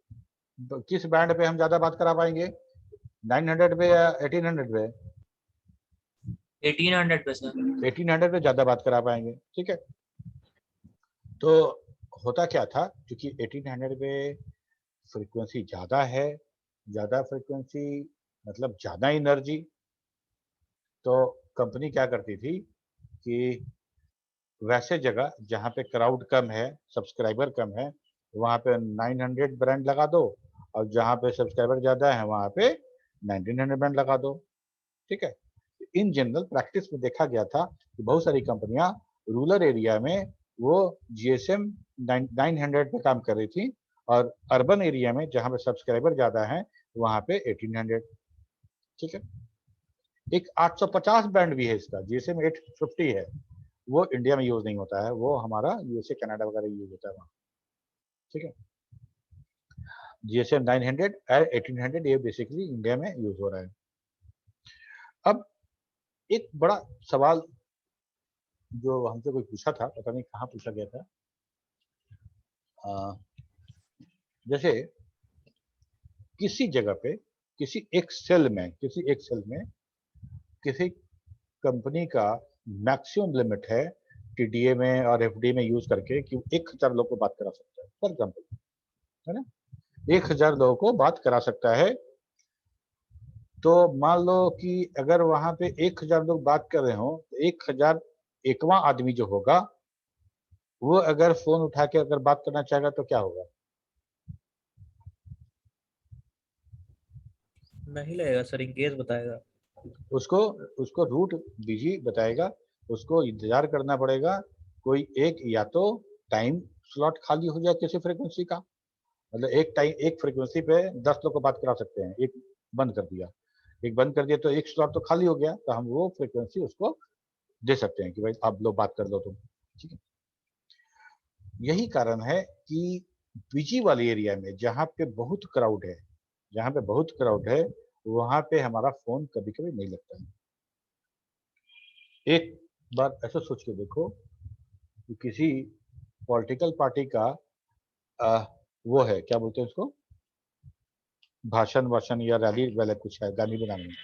किस बैंड पे हम ज्यादा बात करा पाएंगे, 900 पे या 1800 पे? 1800 पे सर। 1800 पे ज्यादा बात करा पाएंगे, ठीक है। तो होता क्या था, क्योंकि 1800 पे फ्रीक्वेंसी ज्यादा है, ज्यादा फ्रीक्वेंसी मतलब ज्यादा एनर्जी, तो कंपनी क्या करती थी कि वैसे जगह जहाँ पे क्राउड कम है, सब्सक्राइबर कम है, वहाँ पे 900 ब्रांड लगा दो और जहाँ पे सब्सक्राइबर ज्यादा है वहाँ पे 1900 ब्रांड लगा दो, ठीक है। इन जनरल प्रैक्टिस में देखा गया था कि बहुत सारी कंपनियां रूरल एरिया में वो जीएसएम 900 पे काम कर रही थी और अर्बन एरिया में जहाँ पे सब्सक्राइबर ज्यादा है वहाँ पे 1800, ठीक है। एक 850 बैंड भी है इसका, जीएसएम 850 है, वो इंडिया में यूज नहीं होता है, वो हमारा यूएसए कनाडा वगैरह यूज होता है वहाँ, ठीक है। जीएसएम 900 और 1800 ये बेसिकली इंडिया में यूज हो रहा है। अब एक बड़ा सवाल जो हमसे कोई पूछा था, पता नहीं कहाँ पूछा गया था, जैसे किसी जगह पे किसी एक सेल में किसी कंपनी का मैक्सिमम लिमिट है टीडीए में और एफडी में यूज करके कि 1000 लोग को बात करा सकता है पर कंपनी, है ना। 1000 लोगों को बात करा सकता है। तो मान लो कि अगर वहां पे 1000 लोग बात कर रहे हो तो 1001वां आदमी जो होगा वो अगर फोन उठा के अगर बात करना चाहेगा तो क्या होगा? नहीं लगेगा सर, इंगेज बताएगा। उसको उसको रूट बिजी बताएगा, उसको इंतजार करना पड़ेगा कोई एक या तो टाइम स्लॉट खाली हो जाए किसी फ्रीक्वेंसी का, मतलब एक फ्रीक्वेंसी पे 10 लोग को बात करा सकते हैं, एक बंद कर दिया, एक बंद कर दिया तो एक स्लॉट तो खाली हो गया, तो हम वो फ्रीक्वेंसी उसको दे सकते हैं कि भाई आप लोग बात कर लो तुम, ठीक है। यही कारण है कि बिजी वाले एरिया में जहाँ पे बहुत क्राउड है, जहाँ पे बहुत क्राउड है वहां पे हमारा फोन कभी कभी नहीं लगता है। एक बार ऐसा सोच के देखो कि किसी पॉलिटिकल पार्टी का वो है, क्या बोलते हैं उसको, भाषण वाषण या रैली वाले कुछ है गांधी मैदान में,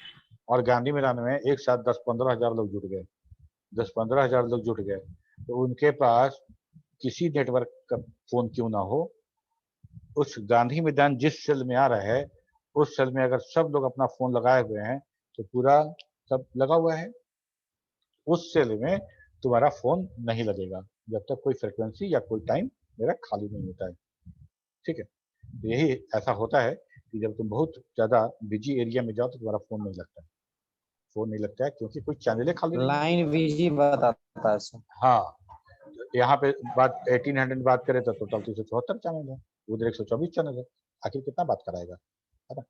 और गांधी मैदान में एक साथ 10-15 हजार लोग जुट गए, 10-15 हजार लोग जुट गए, तो उनके पास किसी नेटवर्क का फोन क्यों ना हो, उस गांधी मैदान जिस सेल में आ रहा है उस सेल में अगर सब लोग अपना फोन लगाए हुए हैं तो पूरा सब लगा हुआ है, उस सेल में तुम्हारा फोन नहीं लगेगा जब तक कोई फ्रिक्वेंसी या कोई टाइम मेरा खाली नहीं होता है, ठीक है। तो यही ऐसा होता है कि जब तुम बहुत ज्यादा बिजी एरिया में जाओ तो तुम्हारा फोन नहीं लगता है, फोन नहीं लगता है क्योंकि कोई चैनल खाली नहीं है। लाइन बिजी बताता है सर। हाँ, यहाँ पे बात 1800 बात करें तो टोटल 374 चैनल है, उधर 124 चैनल है, आखिर कितना बात कराएगा, है ना।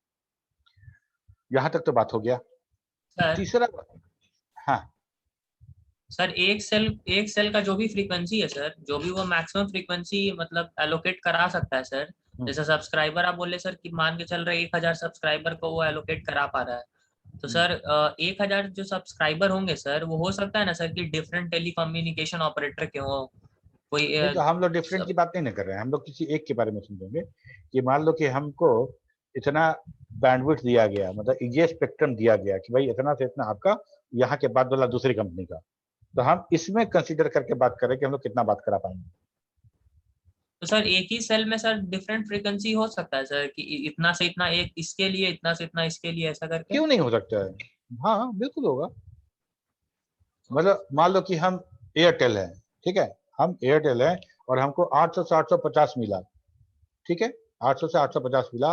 यहाँ तक तो बात हो गया। सर तीसरा, हाँ सर एक सेल का जो भी फ्रीक्वेंसी है सर, जो भी वो मैक्सिमम फ्रीक्वेंसी मतलब एलोकेट करा सकता है सर। जैसे सब्सक्राइबर आप बोले सर कि मान के चल रहे 1000 सब्सक्राइबर को वो एलोकेट करा पा रहा है, तो सर 1000 जो सब्सक्राइबर होंगे सर, वो हो सकता है ना सर कि डिफरेंट टेलीकम्युनिकेशन ऑपरेटर के हो कोई नहीं, तो हम लोग डिफरेंट की बात नहीं ना कर रहे हैं, हम लोग किसी एक के बारे में समझेंगे कि मान लो कि हमको इतना बैंडविड्थ दिया गया, मतलब ये स्पेक्ट्रम दिया गया कि भाई इतना से इतना आपका यहाँ के बाद वाला दूसरी कंपनी का, तो हम इसमें कंसीडर करके बात करें कि हम लोग कितना बात करा पाएंगे। तो सर एक ही सेल में सर डिफरेंट फ्रीक्वेंसी हो सकता है सर कि इतना से इतना एक इसके लिए, इतना से इतना इसके लिए, ऐसा करके। क्यों नहीं हो सकता है? हाँ बिल्कुल होगा। मतलब मान लो कि हम एयरटेल है, ठीक है, हम एयरटेल है और हमको 800 से 850 मिला, ठीक है, 800 से 850 मिला,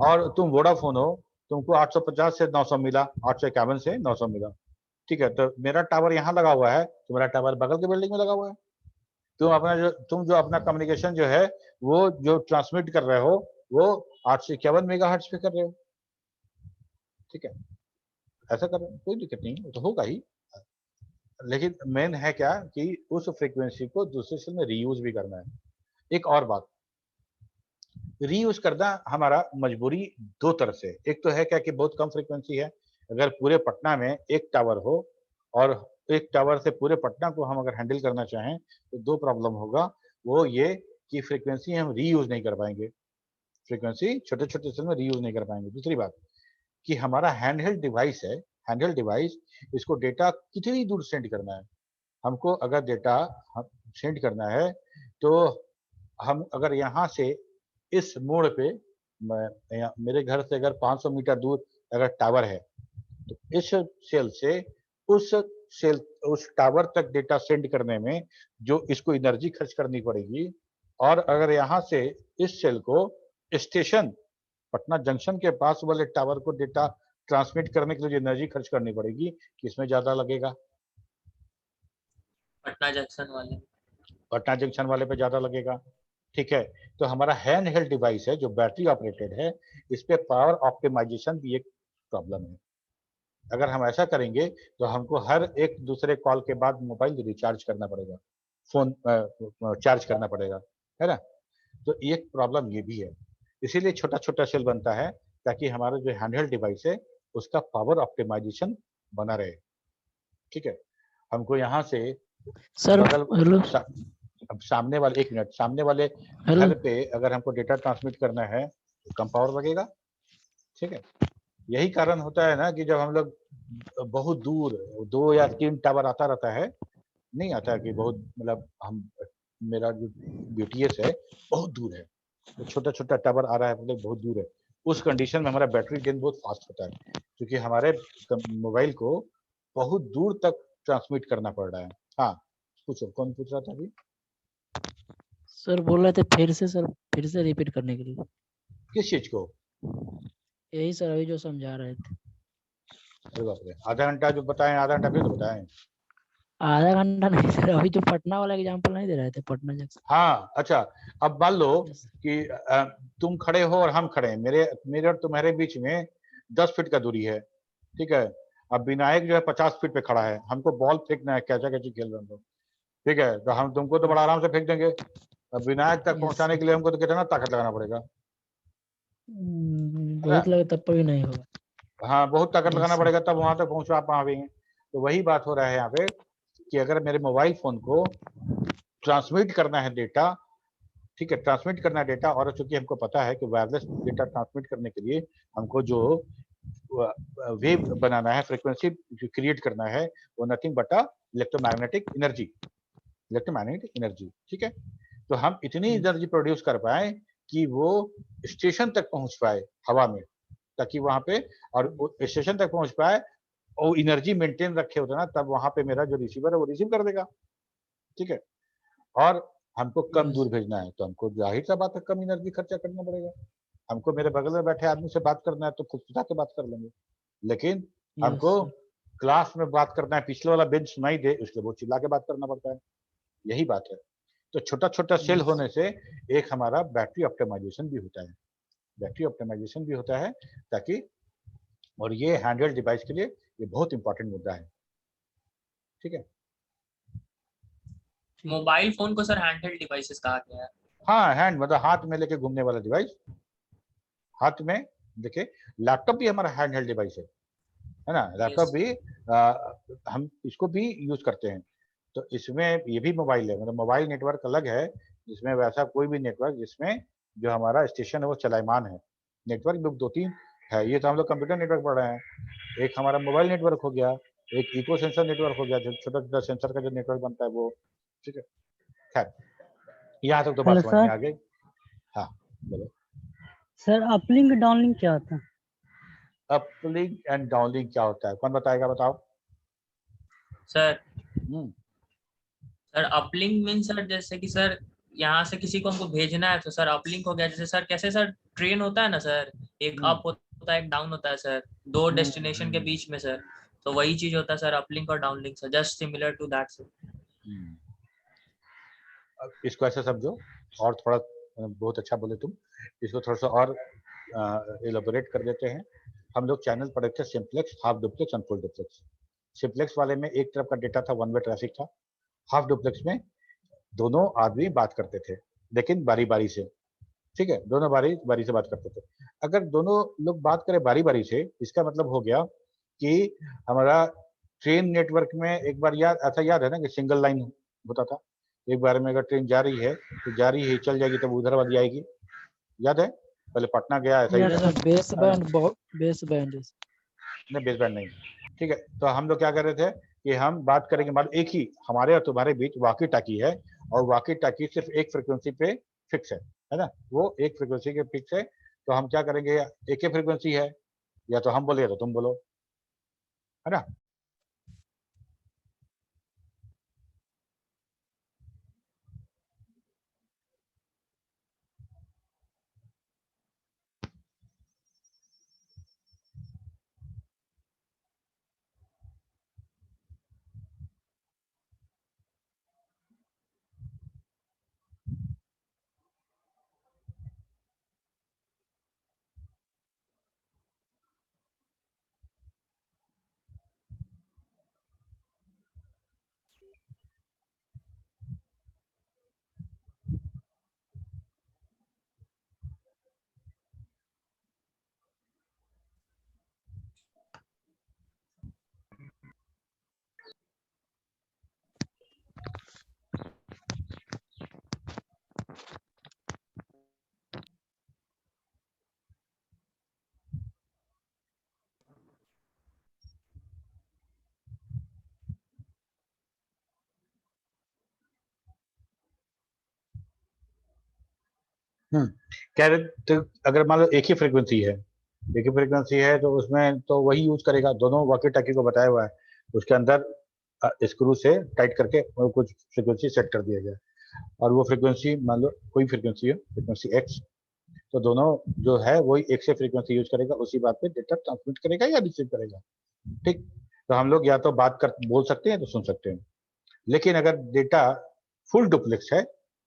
और तुम वोडाफोन हो, तुमको 850 से 900 मिला, 851 से 900 मिला, ठीक है। तो मेरा टावर यहाँ लगा हुआ है, तुम्हारा टावर बगल के बिल्डिंग में लगा हुआ है, तुम जो अपना कम्युनिकेशन जो है वो जो ट्रांसमिट कर रहे हो वो 851 मेगाहर्ट्ज पे कर रहे हो, ठीक है, ऐसा कर रहे हो, कोई दिक्कत नहीं, वो तो होगा ही। लेकिन मेन है क्या कि उस फ्रीक्वेंसी को दूसरे सेल में रीयूज भी करना है। एक और बात, रीयूज करना हमारा मजबूरी दो तरह से, एक तो है क्या कि बहुत कम फ्रीक्वेंसी है, अगर पूरे पटना में एक टावर हो और एक टावर से पूरे पटना को हम अगर हैंडल करना चाहें तो दो प्रॉब्लम होगा, वो ये कि फ्रीक्वेंसी हम रीयूज नहीं कर पाएंगे, फ्रीक्वेंसी छोटे छोटे सेल में रीयूज नहीं कर पाएंगे। दूसरी बात कि हमारा हैंडहेल्ड डिवाइस है, हैंडहेल्ड डिवाइस, इसको डेटा कितनी दूर सेंड करना है, हमको अगर डेटा सेंड करना है तो हम अगर यहाँ से इस मोड़ पे, मेरे घर से अगर 500 मीटर दूर अगर टावर है तो इस सेल से उस सेल उस टावर तक डेटा सेंड करने में जो इसको एनर्जी खर्च करनी पड़ेगी, और अगर यहाँ से इस सेल को स्टेशन पटना जंक्शन के पास वाले टावर को डेटा ट्रांसमिट करने के लिए जो एनर्जी खर्च करनी पड़ेगी, किसमें ज्यादा लगेगा? पटना जंक्शन वाले। पटना जंक्शन वाले पे ज्यादा लगेगा, ठीक है। तो हमारा हैंड हेल्ड डिवाइस है जो बैटरी ऑपरेटेड है, इस पे पावर ऑप्टिमाइजेशन भी एक प्रॉब्लम है। अगर हम ऐसा करेंगे तो हमको हर एक दूसरे कॉल के बाद मोबाइल रिचार्ज करना पड़ेगा, फोन चार्ज करना पड़ेगा, है ना। तो एक प्रॉब्लम ये भी है, इसीलिए छोटा छोटा सेल बनता है ताकि हमारा जो हैंडहेल्ड डिवाइस है उसका पावर ऑप्टिमाइजेशन बना रहे, ठीक है। हमको यहाँ से सर बगल हेलो अब सामने वाले, एक मिनट, सामने वाले हेलो घर पे अगर हमको डेटा ट्रांसमिट करना है तो कम पावर लगेगा, ठीक है। यही कारण होता है ना कि जब हम लोग बहुत दूर 2 या 3 टावर आता रहता है, नहीं आता कि बहुत मतलब हम मेरा जो बीटीएस है बहुत दूर है, तो छोटा-छोटा टावर आ रहा है मतलब बहुत दूर है। उस कंडीशन में हमारा बैटरी ड्रेन बहुत फास्ट होता है, क्योंकि हमारे मोबाइल को बहुत दूर तक ट्रांसमिट करना पड़ रहा है। हाँ, पूछो कौन पूछ रहा था अभी? सर बोल रहे थे फिर से सर, फिर से रिपीट करने के लिए। किस चीज को? यही सर अभी जो समझा रहे थे। अरे बाप रे, आधा घंटा जो बताएं, आधा घंटा फिर तो बताएं। आधा घंटा नहीं सर, अभी जो पटना वाला एग्जांपल नहीं दे रहे थे, पटना जंक्शन। हाँ अच्छा, अब मान लो कि तुम खड़े हो और हम खड़े हैं, मेरे और तुम्हारे बीच में 10 फीट का दूरी है, ठीक है। अब विनायक जो है 50 फीट पे खड़ा है, हमको बॉल फेंकना है, कैचा कैची खेल रहे हो, ठीक है, तो हम तुमको तो बड़ा आराम से फेंक देंगे। अब विनायक तक Yes, पहुंचाने के लिए हमको तो कितना ताकत लगाना पड़ेगा, है ना? बहुत लगे तब पर भी नहीं होगा। हाँ, बहुत ताकत Yes, लगाना sir. पड़ेगा तब वहां तक पहुंचा पाएंगे। तो वही बात हो रहा है यहाँ पे कि अगर मेरे मोबाइल फोन को ट्रांसमिट करना है डेटा, ठीक है, ट्रांसमिट करना है डेटा, और चूंकि हमको पता है कि वायरलेस डेटा ट्रांसमिट करने के लिए हमको जो वेव बनाना है, फ्रीक्वेंसी क्रिएट करना है, वो nothing but electromagnetic energy, electromagnetic energy, ठीक है। तो हम इतनी एनर्जी प्रोड्यूस कर पाए कि वो स्टेशन तक पहुंच पाए हवा में, ताकि वहां पे और स्टेशन तक पहुंच पाए और एनर्जी मेंटेन रखे होते ना, तब वहां पे मेरा जो रिसीवर है वो रिसीव कर देगा, ठीक है। और हमको कम दूर Yes, भेजना है तो हमको जाहिर सा बात है कम एनर्जी खर्चा करना पड़ेगा। हमको मेरे बगल में बैठे आदमी से बात करना है तो फुसफुसा के बात कर लेंगे, लेकिन yes, हमको sir. क्लास में बात करना है, पिछले वाला बेंच सुनाई दे इसलिए वो चिल्ला के बात करना पड़ता है, यही बात है। तो छोटा छोटा सेल Yes. होने से एक हमारा बैटरी ऑप्टिमाइजेशन भी होता है, बैटरी ऑप्टिमाइजेशन भी होता है, ताकि, और ये हैंडहेल्ड डिवाइस के लिए ये बहुत इंपॉर्टेंट मुद्दा है, ठीक है। मोबाइल फोन को सर हैंडहेल्ड डिवाइसेस कहा गया है। हाँ, हैंड मतलब हाथ में लेके घूमने वाला डिवाइस, हाथ में, देखिए लैपटॉप भी हमारा हैंड हेल्ड डिवाइस है ना, लैपटॉप Yes. भी हम इसको भी यूज करते हैं। तो इसमें ये भी मोबाइल है, मतलब मोबाइल नेटवर्क अलग है, जिसमें वैसा कोई भी नेटवर्क जिसमें जो हमारा स्टेशन है वो चलायमान है। नेटवर्क भी 2-3 है, ये तो हम लोग कंप्यूटर नेटवर्क पढ़ रहे हैं। एक हमारा मोबाइल नेटवर्क हो गया, एक इको सेंसर नेटवर्क हो गया, जो छोटा छोटा सेंसर का जो नेटवर्क बनता है वो, ठीक है। खैर, यहाँ तक तो बात हेलो समझ में सर। आ गई। हाँ बोलो। सर अपलिंक डाउनलिंक क्या होता है? अपलिंक एंड डाउनलिंक क्या होता है, कौन बताएगा, बताओ। सर हम्म सर अपलिंक मीन सर जैसे कि सर यहाँ से किसी को हमको भेजना है तो सर अपलिंक हो गया। जैसे सर कैसे सर ट्रेन होता है ना सर, एक हम्म अप होता है एक डाउन होता है सर, दो हम्म, डेस्टिनेशन के हम्म, बीच में सर। तो वही चीज होता है सर अपलिंक और downlink sir, just similar to that sir. Hmm. अब इसको ऐसे समझो, और थोड़ा बहुत अच्छा बोले तुम, इसको थोड़ा सा और एलोबोरेट कर देते हैं। हम लोग चैनल पढ़े थे simplex, half duplex and full duplex. Simplex वाले में एक तरफ का डेटा था, वन वे ट्रैफिक था। हाफ डुप्लेक्स में दोनों आदमी बात करते थे, लेकिन बारी बारी से, ठीक है, दोनों बारी बारी से बात करते थे। अगर दोनों लोग बात करें बारी बारी से, इसका मतलब हो गया कि हमारा ट्रेन नेटवर्क में एक बार याद ऐसा याद है ना कि सिंगल लाइन होता था, एक बार में अगर ट्रेन जा रही है तो जा रही है, चल जाएगी तब उधर वाली आएगी, याद है, पहले पटना गया ऐसा ही यस था। सर। बेस बैंड, बहुत बेस बैंड। नहीं, बेस बैंड नहीं, ठीक है। तो हम लोग क्या कर रहे थे कि हम बात करेंगे, मान एक ही हमारे और तुम्हारे बीच वाकी टाकी है, और वाकी टाकी सिर्फ एक फ्रिक्वेंसी पे फिक्स है ना, वो एक फ्रिक्वेंसी के फिक्स है। तो हम क्या करेंगे, एक ही फ्रिक्वेंसी है, या तो हम बोले या तो तुम बोलो, है ना। कह रहे तो अगर मान लो एक ही फ्रीक्वेंसी है तो उसमें तो वही यूज करेगा, दोनों वॉकी टॉकी को बताया हुआ है, उसके अंदर स्क्रू से टाइट करके वो कुछ फ्रीक्वेंसी सेट कर दिया गया, और वो फ्रीक्वेंसी मान लो कोई फ्रीक्वेंसी है, फ्रीक्वेंसी एक्स, तो दोनों जो है वही एक से फ्रीक्वेंसी यूज करेगा, उसी बात पे डेटा ट्रांसमिट करेगा या रिसीव करेगा। ठीक, तो हम लोग या तो बात कर बोल सकते हैं तो सुन सकते हैं, लेकिन अगर डेटा फुल डुप्लेक्स है,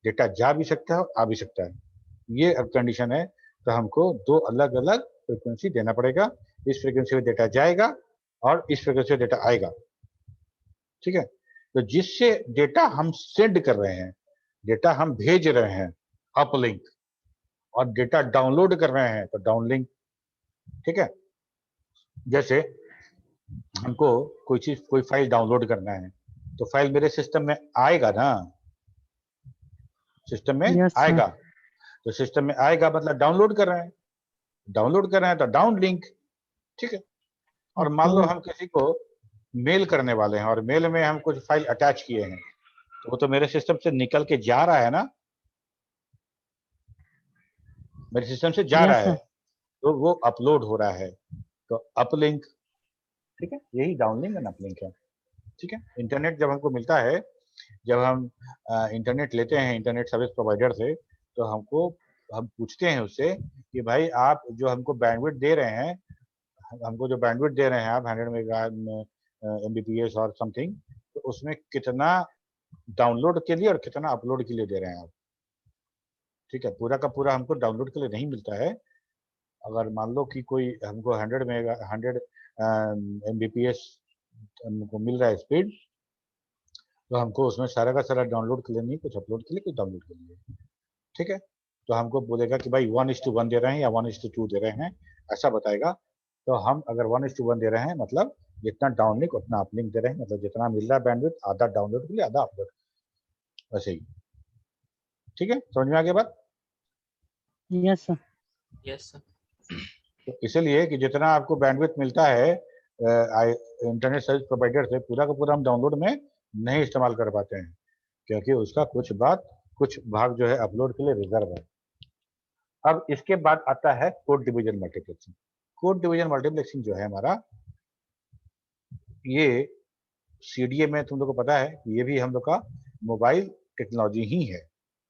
डेटा जा भी सकता है और आ भी सकता है, ये कंडीशन है, तो हमको दो अलग अलग फ्रीक्वेंसी देना पड़ेगा। इस फ्रीक्वेंसी में डेटा जाएगा और इस फ्रीक्वेंसी में डेटा आएगा। ठीक है, तो जिससे डेटा हम सेंड कर रहे हैं, डेटा हम भेज रहे हैं अपलिंक, और डेटा डाउनलोड कर रहे हैं तो डाउनलिंक। ठीक है, जैसे हमको कोई चीज, कोई फाइल डाउनलोड करना है, तो फाइल मेरे सिस्टम में आएगा ना, सिस्टम में Yes, sir. आएगा, तो सिस्टम में आएगा मतलब डाउनलोड कर रहे हैं तो डाउन लिंक। ठीक है, और मान लो हम किसी को मेल करने वाले हैं और मेल में हम कुछ फाइल अटैच किए हैं, तो वो तो मेरे सिस्टम से निकल के जा रहा है ना, मेरे सिस्टम से जा Yes, रहा है, sir. तो वो अपलोड हो रहा है, तो अपलिंक। ठीक है, यही डाउनलिंक एंड अपलिंक है। ठीक है, इंटरनेट जब हमको मिलता है, जब हम इंटरनेट लेते हैं इंटरनेट सर्विस प्रोवाइडर से, तो हम पूछते हैं उससे कि भाई आप जो हमको बैंडविड्थ दे रहे हैं, आप 100 मेगा एमबीपीएस और समथिंग, तो उसमें कितना डाउनलोड के लिए और कितना अपलोड के लिए दे रहे हैं आप। ठीक है, पूरा का पूरा हमको डाउनलोड के लिए नहीं मिलता है। अगर मान लो कि कोई हमको 100 एमबीपीएस हमको मिल रहा है स्पीड, तो हमको उसमें सारा का सारा डाउनलोड के लिए नहीं, कुछ अपलोड के लिए, कुछ डाउनलोड के लिए। ठीक है, तो हमको बोलेगा कि भाई 1:1 दे रहे हैं या 1:2 दे रहे हैं, ऐसा बताएगा। तो हम अगर 1:1 दे रहे हैं, मतलब जितना डाउनलिंक उतना अपलिंक दे रहे हैं, मतलब जितना मिल रहा है बैंडविड्थ, आधा डाउनलोड के लिए, आधा अपलोड, वैसे ही। ठीक है, समझ में आ गया बात? Yes, sir. Yes sir. तो इसलिए कि जितना आपको बैंडविड्थ मिलता है इंटरनेट सर्विस प्रोवाइडर से, पूरा का पूरा हम डाउनलोड में नहीं इस्तेमाल कर पाते हैं, क्योंकि उसका कुछ भाग जो है अपलोड के लिए रिजर्व है। अब इसके बाद आता है code division multiplexing. Code division multiplexing जो है हमारा, ये सीडीए में तुम लोग को पता है, ये भी हम लोग का मोबाइल टेक्नोलॉजी ही है,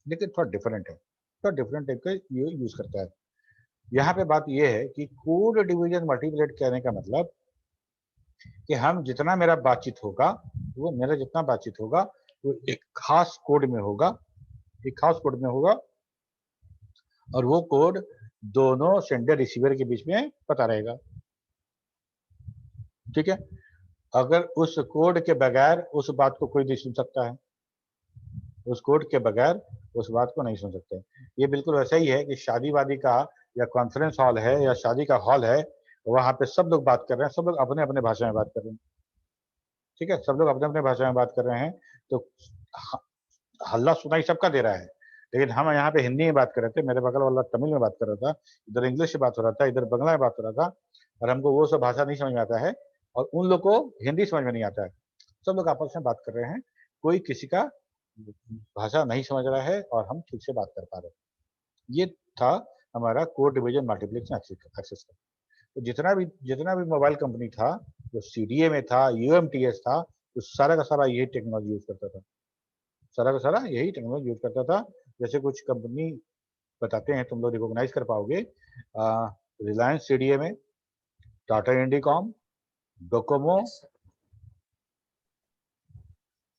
लेकिन थोड़ा डिफरेंट है, थोड़ा डिफरेंट टाइप का ये यूज करता है। यहाँ पे बात ये है कि कोड डिवीजन मल्टीप्लेट कहने का मतलब कि हम जितना मेरा बातचीत होगा, वो एक खास कोड में होगा, और वो कोड दोनों सेंडर रिसीवर के बीच में पता रहेगा। ठीक है, अगर उस कोड के बगैर उस बात को कोई नहीं सुन सकता है, उस कोड के बगैर उस बात को नहीं सुन सकते। ये बिल्कुल वैसा ही है कि शादी वादी का या कॉन्फ्रेंस हॉल है या शादी का हॉल है, वहां पे सब लोग बात कर रहे हैं, सब लोग अपने अपने भाषा में बात कर रहे हैं। ठीक है, सब लोग अपने अपने भाषा में बात कर रहे हैं, तो हल्ला सुनाई सबका दे रहा है, लेकिन हम यहाँ पे हिंदी में बात कर रहे थे, मेरे बगल वाला तमिल में बात कर रहा था, इधर इंग्लिश में बात हो रहा था, इधर बंगला में बात हो रहा था, और हमको वो सब भाषा नहीं समझ में आता है, और उन लोग को हिंदी समझ में नहीं आता है। सब लोग आपस में बात कर रहे हैं, कोई किसी का भाषा नहीं समझ रहा है, और हम ठीक से बात कर पा रहे हैं। ये था हमारा कोड डिवीजन मल्टीप्लेक्सिंग एक्सेस का। तो जितना भी मोबाइल कंपनी था, जो सीडीए में था, यूएमटीएस था, तो सारा का सारा यही टेक्नोलॉजी यूज करता था। जैसे कुछ कंपनी बताते हैं, तुम लोग रिकॉग्नाइज कर पाओगे, रिलायंस सीडीए में, Tata Indicom, Docomo, yes sir.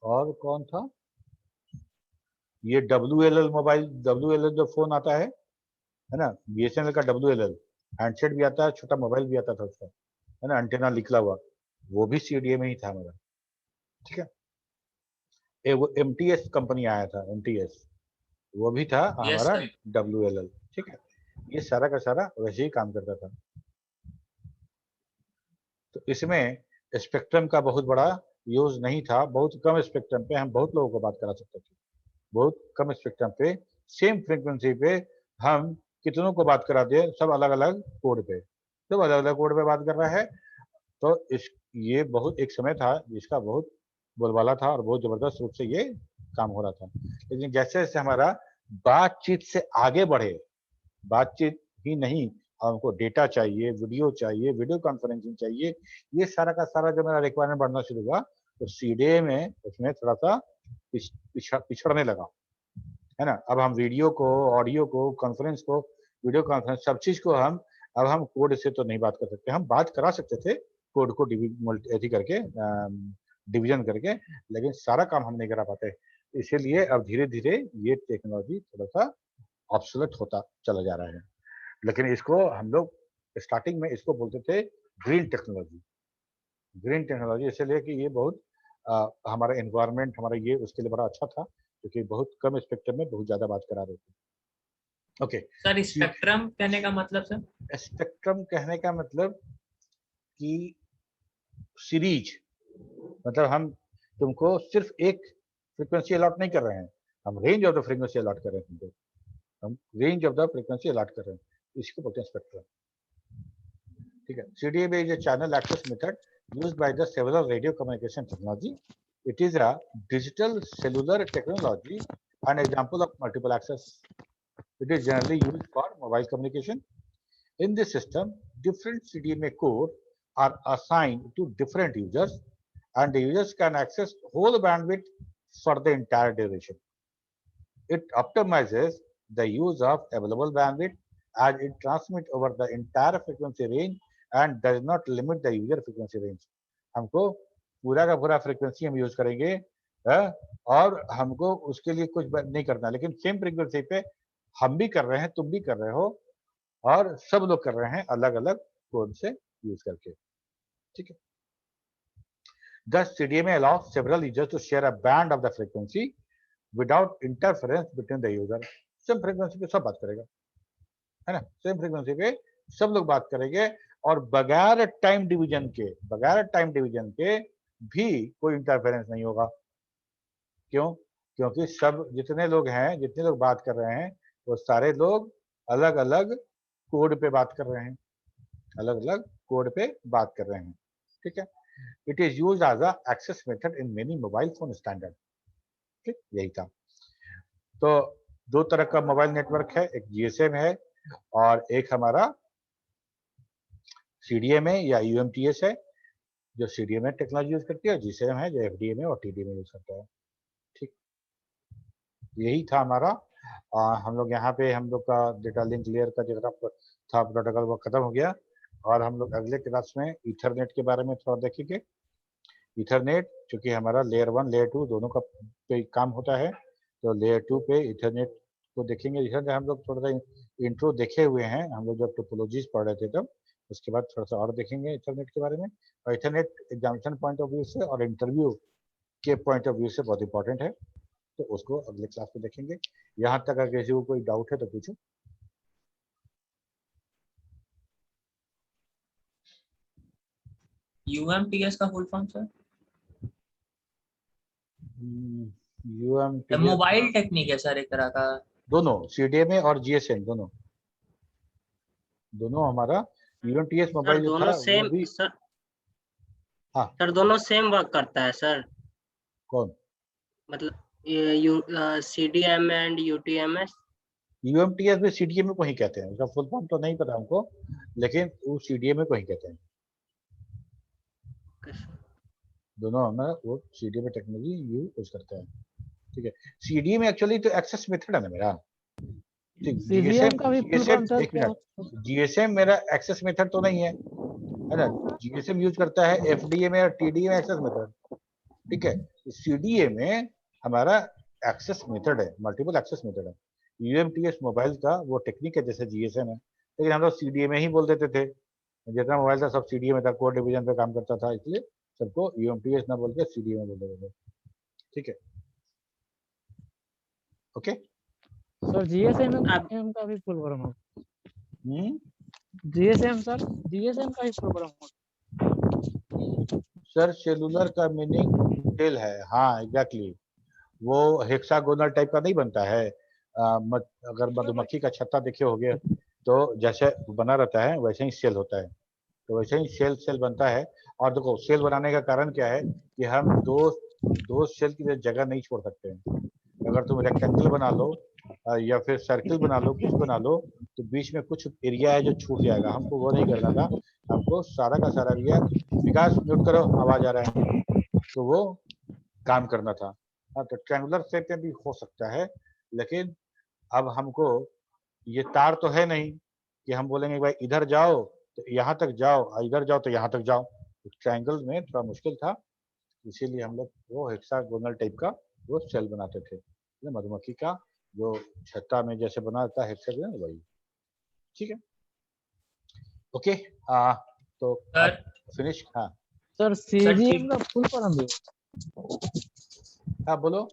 और कौन था ये, WLL मोबाइल, WLL जो फोन आता है ना, BSNL का WLL हैंडसेट भी आता है, छोटा मोबाइल भी आता था उसका, है ना, एंटेना निकला हुआ, वो भी सीडीए में ही था मेरा। ठीक है, वो MTS कंपनी आया था, MTS, वो भी था यस हमारा सर। WLL। ठीक है, ये सारा का सारा वैसे ही काम करता था। तो इसमें स्पेक्ट्रम का बहुत बड़ा यूज नहीं था, बहुत कम स्पेक्ट्रम पे हम बहुत लोगों को बात करा सकते थे, बहुत कम स्पेक्ट्रम पे, सेम फ्रीक्वेंसी पे हम कितनों को बात करा दे, सब अलग अलग कोड पे, बात कर रहा है। तो ये बहुत एक समय था जिसका बहुत बोलबाला था और बहुत जबरदस्त रूप से ये काम हो रहा था। लेकिन जैसे जैसे हमारा बातचीत से आगे बढ़े, बातचीत ही नहीं, हमको डेटा चाहिए, वीडियो कॉन्फ्रेंसिंग चाहिए, ये सारा का सारा जब मेरा रिक्वायरमेंट बढ़ना शुरू हुआ तो सीडीए में उसमें थोड़ा सा पिछड़ने लगा, है ना। अब हम वीडियो को, ऑडियो को, कॉन्फ्रेंस को, वीडियो कॉन्फ्रेंस, सब चीज को अब हम कोड से तो नहीं बात कर सकते, हम बात करा सकते थे कोड को डिवीजन करके, लेकिन सारा काम हम नहीं करा पाते। इसीलिए अब धीरे धीरे ये टेक्नोलॉजी थोड़ा सा ऑब्सोलेट होता चला जा रहा है। लेकिन इसको हम लोग स्टार्टिंग में इसको बोलते थे ग्रीन टेक्नोलॉजी। ग्रीन टेक्नोलॉजी इसलिए कि ये बहुत हमारा एनवायरनमेंट, हमारा ये उसके लिए बड़ा अच्छा था, क्योंकि बहुत कम स्पेक्ट्रम में बहुत ज्यादा बात करा रहे थे। ओके सर, स्पेक्ट्रम कहने का मतलब सर? स्पेक्ट्रम कहने का मतलब कि सीरीज, मतलब हम तुमको सिर्फ एक फ्रीक्वेंसी अलॉट नहीं कर रहे हैं, हम range of the frequency allot कर रहे हैं तुमको, हम range of the frequency allot कर रहे हैं, इसको बोलते हैं स्पेक्ट्रम। ठीक है। CDMA is a channel access method used by the several radio communication technology. It is a digital cellular technology, an example of multiple access. It is generally used for mobile communication. In this system, different CDMA codes are assigned to different users, and the users can access whole bandwidth for the entire duration. It optimizes the use of available bandwidth as it transmits over the entire frequency range and does not limit the user frequency range. हमको पूरा का पूरा frequency हम use करेंगे और हमको उसके लिए कुछ नहीं करना, लेकिन सेम फ्रीक्वेंसी पे हम भी कर रहे हैं, तुम भी कर रहे हो, और सब लोग कर रहे हैं अलग अलग कोड से यूज करके। ठीक है। Thus, CDMA allows several users to share a band of the frequency without interference between the user. Same frequency पे सब बात करेगा, है ना, सेम फ्रीक्वेंसी पे सब लोग बात करेंगे, और बगैर टाइम डिवीजन के भी कोई इंटरफेरेंस नहीं होगा। क्यों? क्योंकि सब जितने लोग हैं, जितने लोग बात कर रहे हैं, वो सारे लोग अलग अलग कोड पे बात कर रहे हैं, अलग-अलग कोड पे बात कर रहे हैं। ठीक है। It is used as a access method in many mobile phone standard. ठीक, यही था। तो दो तरह का मोबाइल नेटवर्क है, एक जीएसएम है और एक हमारा सीडीएमए या यूएमटीएस है, जो सीडीएमए टेक्नोलॉजी यूज करती है, और जीएसएम है जो एफडीएमए और टीडीएमए यूज करता है। ठीक, यही था हमारा। हम लोग यहाँ पे हम लोग का डेटा लिंक लेयर का जितना था प्रोटोकॉल वो खत्म हो गया, और हम लोग अगले क्लास में ईथरनेट के बारे में थोड़ा देखेंगे। ईथरनेट चूंकि हमारा लेयर 1 लेयर 2 दोनों का पे काम होता है, तो लेयर 2 पे ईथरनेट को देखेंगे। ईथरनेट हम लोग थोड़ा सा इंट्रो देखे हुए हैं, हम लोग जब टोपोलॉजीज पढ़ रहे थे तब, उसके बाद थोड़ा सा और देखेंगे ईथरनेट के बारे में। और Ethernet examination point of view से और इंटरव्यू के पॉइंट ऑफ व्यू से बहुत इंपॉर्टेंट है, तो उसको अगले क्लास में देखेंगे। यहाँ तक अगर किसी को कोई डाउट है तो पूछो। यूएमटीएस का full form sir? UMTS mobile technique है सर, एक तरह का। दोनों सीडीएमए और जीएसएम दोनों हमारा यूएमटीएस मोबाइल जो था सेम वो भी। सर, हाँ सर दोनों सेम वर्क करता है सर? कौन? मतलब ये सीडीएम एंड यूटीएमएस? यूएमटीएस भी सीडीएमए को ही कहते हैं, उसका फुल फॉर्म तो नहीं पता हमको, लेकिन वो सीडीएमए को ही कहते हैं। दोनों हमारा वो सीडीएमए टेक्नोलॉजी यूज करते हैं। ठीक है। सीडीएमए एक्चुअली तो एक्सेस मेथड है ना मेरा। ठीक, सीडीएम का भी फुल फॉर्म सर एक मिनट, जीएसएम मेरा एक्सेस मेथड तो नहीं है ना। जीएसएम यूज करता है एफडीएमए और टीडीएमए एक्सेस मेथड। ठीक है। सीडीएमए हमारा एक्सेस मेथड है, मल्टीपल एक्सेस मेथड है। यूएमटीएस मोबाइल का वो टेक्निक है जैसे जीएसएम है, लेकिन हम लोग सीडीएमए ही बोल देते थे। जितना मोबाइल था सब सीडीएमए था, कोड डिवीजन पे काम करता था, इसलिए सबको यूएमटीएस ना बोल के सीडीएमए बोल देते थे। ठीक है, ओके। सर जीएसएम का भी फुल फॉर्म हो? जीएसएम सर, जीएसएम का भी फुल फॉर्म हो? सर सेलुलर का मीनिंग टेल है। हाँ एग्जैक्टली, वो हेक्सागोनल टाइप का नहीं बनता है। अगर मधुमक्खी का छत्ता देखे होगे तो जैसे बना रहता है वैसे ही सेल होता है, तो वैसे ही सेल बनता है। और देखो सेल बनाने का कारण क्या है कि हम दो सेल की जगह नहीं छोड़ सकते हैं। अगर तुम रेक्टेंगल बना लो या फिर सर्किल बना लो, कुछ बना लो, तो बीच में कुछ एरिया है जो छूट जाएगा। हमको वो नहीं करना था, हमको सारा का सारा एरिया, विकास म्यूट करो, आवाज आ रहा है, तो वो काम करना था। हाँ, तो ट्रायंगुलर शेप में भी हो सकता है, लेकिन अब हमको ये तार तो है नहीं कि हम बोलेंगे भाई इधर जाओ तो यहाँ तक जाओ और इधर जाओ तो यहाँ तक जाओ। ट्रायंगल में थोड़ा मुश्किल था, इसीलिए हम लोग वो हेक्सागोनल टाइप का वो सेल बनाते थे। मधुमक्खी का जो छत्ता में जैसे बनाता है हेक्सागोनल, वही। ठीक है, ओके। तो सर फिनिश। हाँ सर सीजीएम का फुल फॉर्म भी, हाँ बोलो।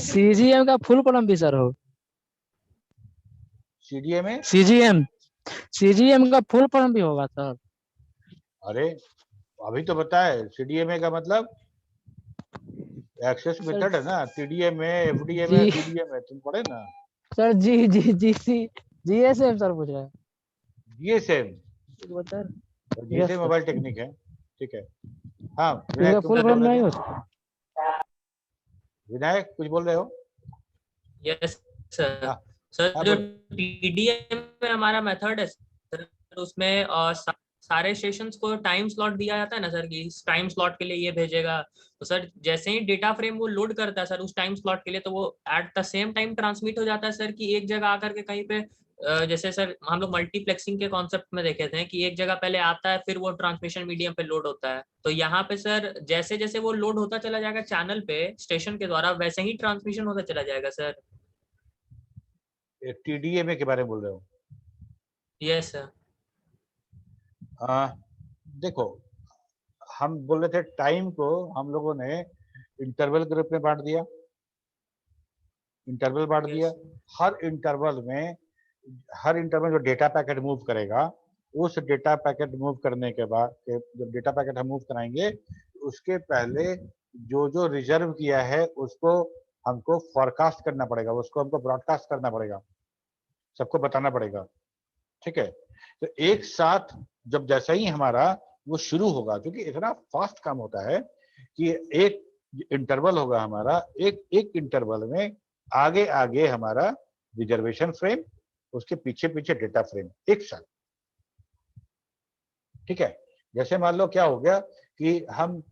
सीजीएम का फुल फॉर्म भी सर हो? सीडीएमए, सीजीएम का फुल फॉर्म भी होगा सर? अरे अभी तो बताए, सीडीएमए का मतलब एक्सेस मेथड है ना, टीडीएमए, एफडीएमए, जी सीडीएमए, तुम पढ़े ना। सर, जीएसएम सर पूछ रहा है। GSM, sir GSM mobile technique है, ठीक है। हाँ इसका विनायक, तुम फुल कुछ फॉर्म बोल रहे नहीं थे। होता? विनायक कुछ बोल रहे हो? Yes sir. हाँ सर हाँ जो बोल। टीडीएम में हमारा मेथड है सर, उसमें सारे सेशंस को टाइम स्लॉट दिया जाता है ना सर, कि इस टाइम स्लॉट के लिए ये भेजेगा। तो सर जैसे ही डेटा फ्रेम वो लोड करता है सर उस टाइम स्लॉट के लिए, तो वो at the same time transmit हो जाता है सर, कि एक जगह आकर के कहीं पे जैसे सर हम लोग मल्टीप्लेक्सिंग के कॉन्सेप्ट में देखे थे कि एक जगह पहले आता है फिर वो ट्रांसमिशन मीडियम पे लोड होता है। तो यहाँ पे सर जैसे जैसे वो लोड होता चला जाएगा चैनल पे स्टेशन के द्वारा, वैसे ही ट्रांसमिशन होता चला जाएगा सर। टीडीएमए के बारे में बोल रहे हो? Yes sir. देखो, हम बोल रहे थे टाइम को हम लोगों ने इंटरवल के रूप में बांट दिया, इंटरवल बांट दिया। हर इंटरवल जो डेटा पैकेट मूव करेगा, उस डेटा पैकेट मूव करने के बाद, जब डेटा पैकेट हम मूव कराएंगे, उसके पहले जो जो रिजर्व किया है उसको हमको फॉरकास्ट करना पड़ेगा, उसको हमको ब्रॉडकास्ट करना पड़ेगा, सबको बताना पड़ेगा। ठीक है, तो एक साथ जब जैसा ही हमारा वो शुरू होगा, क्योंकि इतना फास्ट काम होता है कि एक इंटरवल होगा हमारा, एक एक इंटरवल में आगे आगे हमारा रिजर्वेशन फ्रेम, उसके पीछे पीछे डेटा फ्रेम एक साथ। ठीक है, जैसे मान लो क्या हो गया कि हम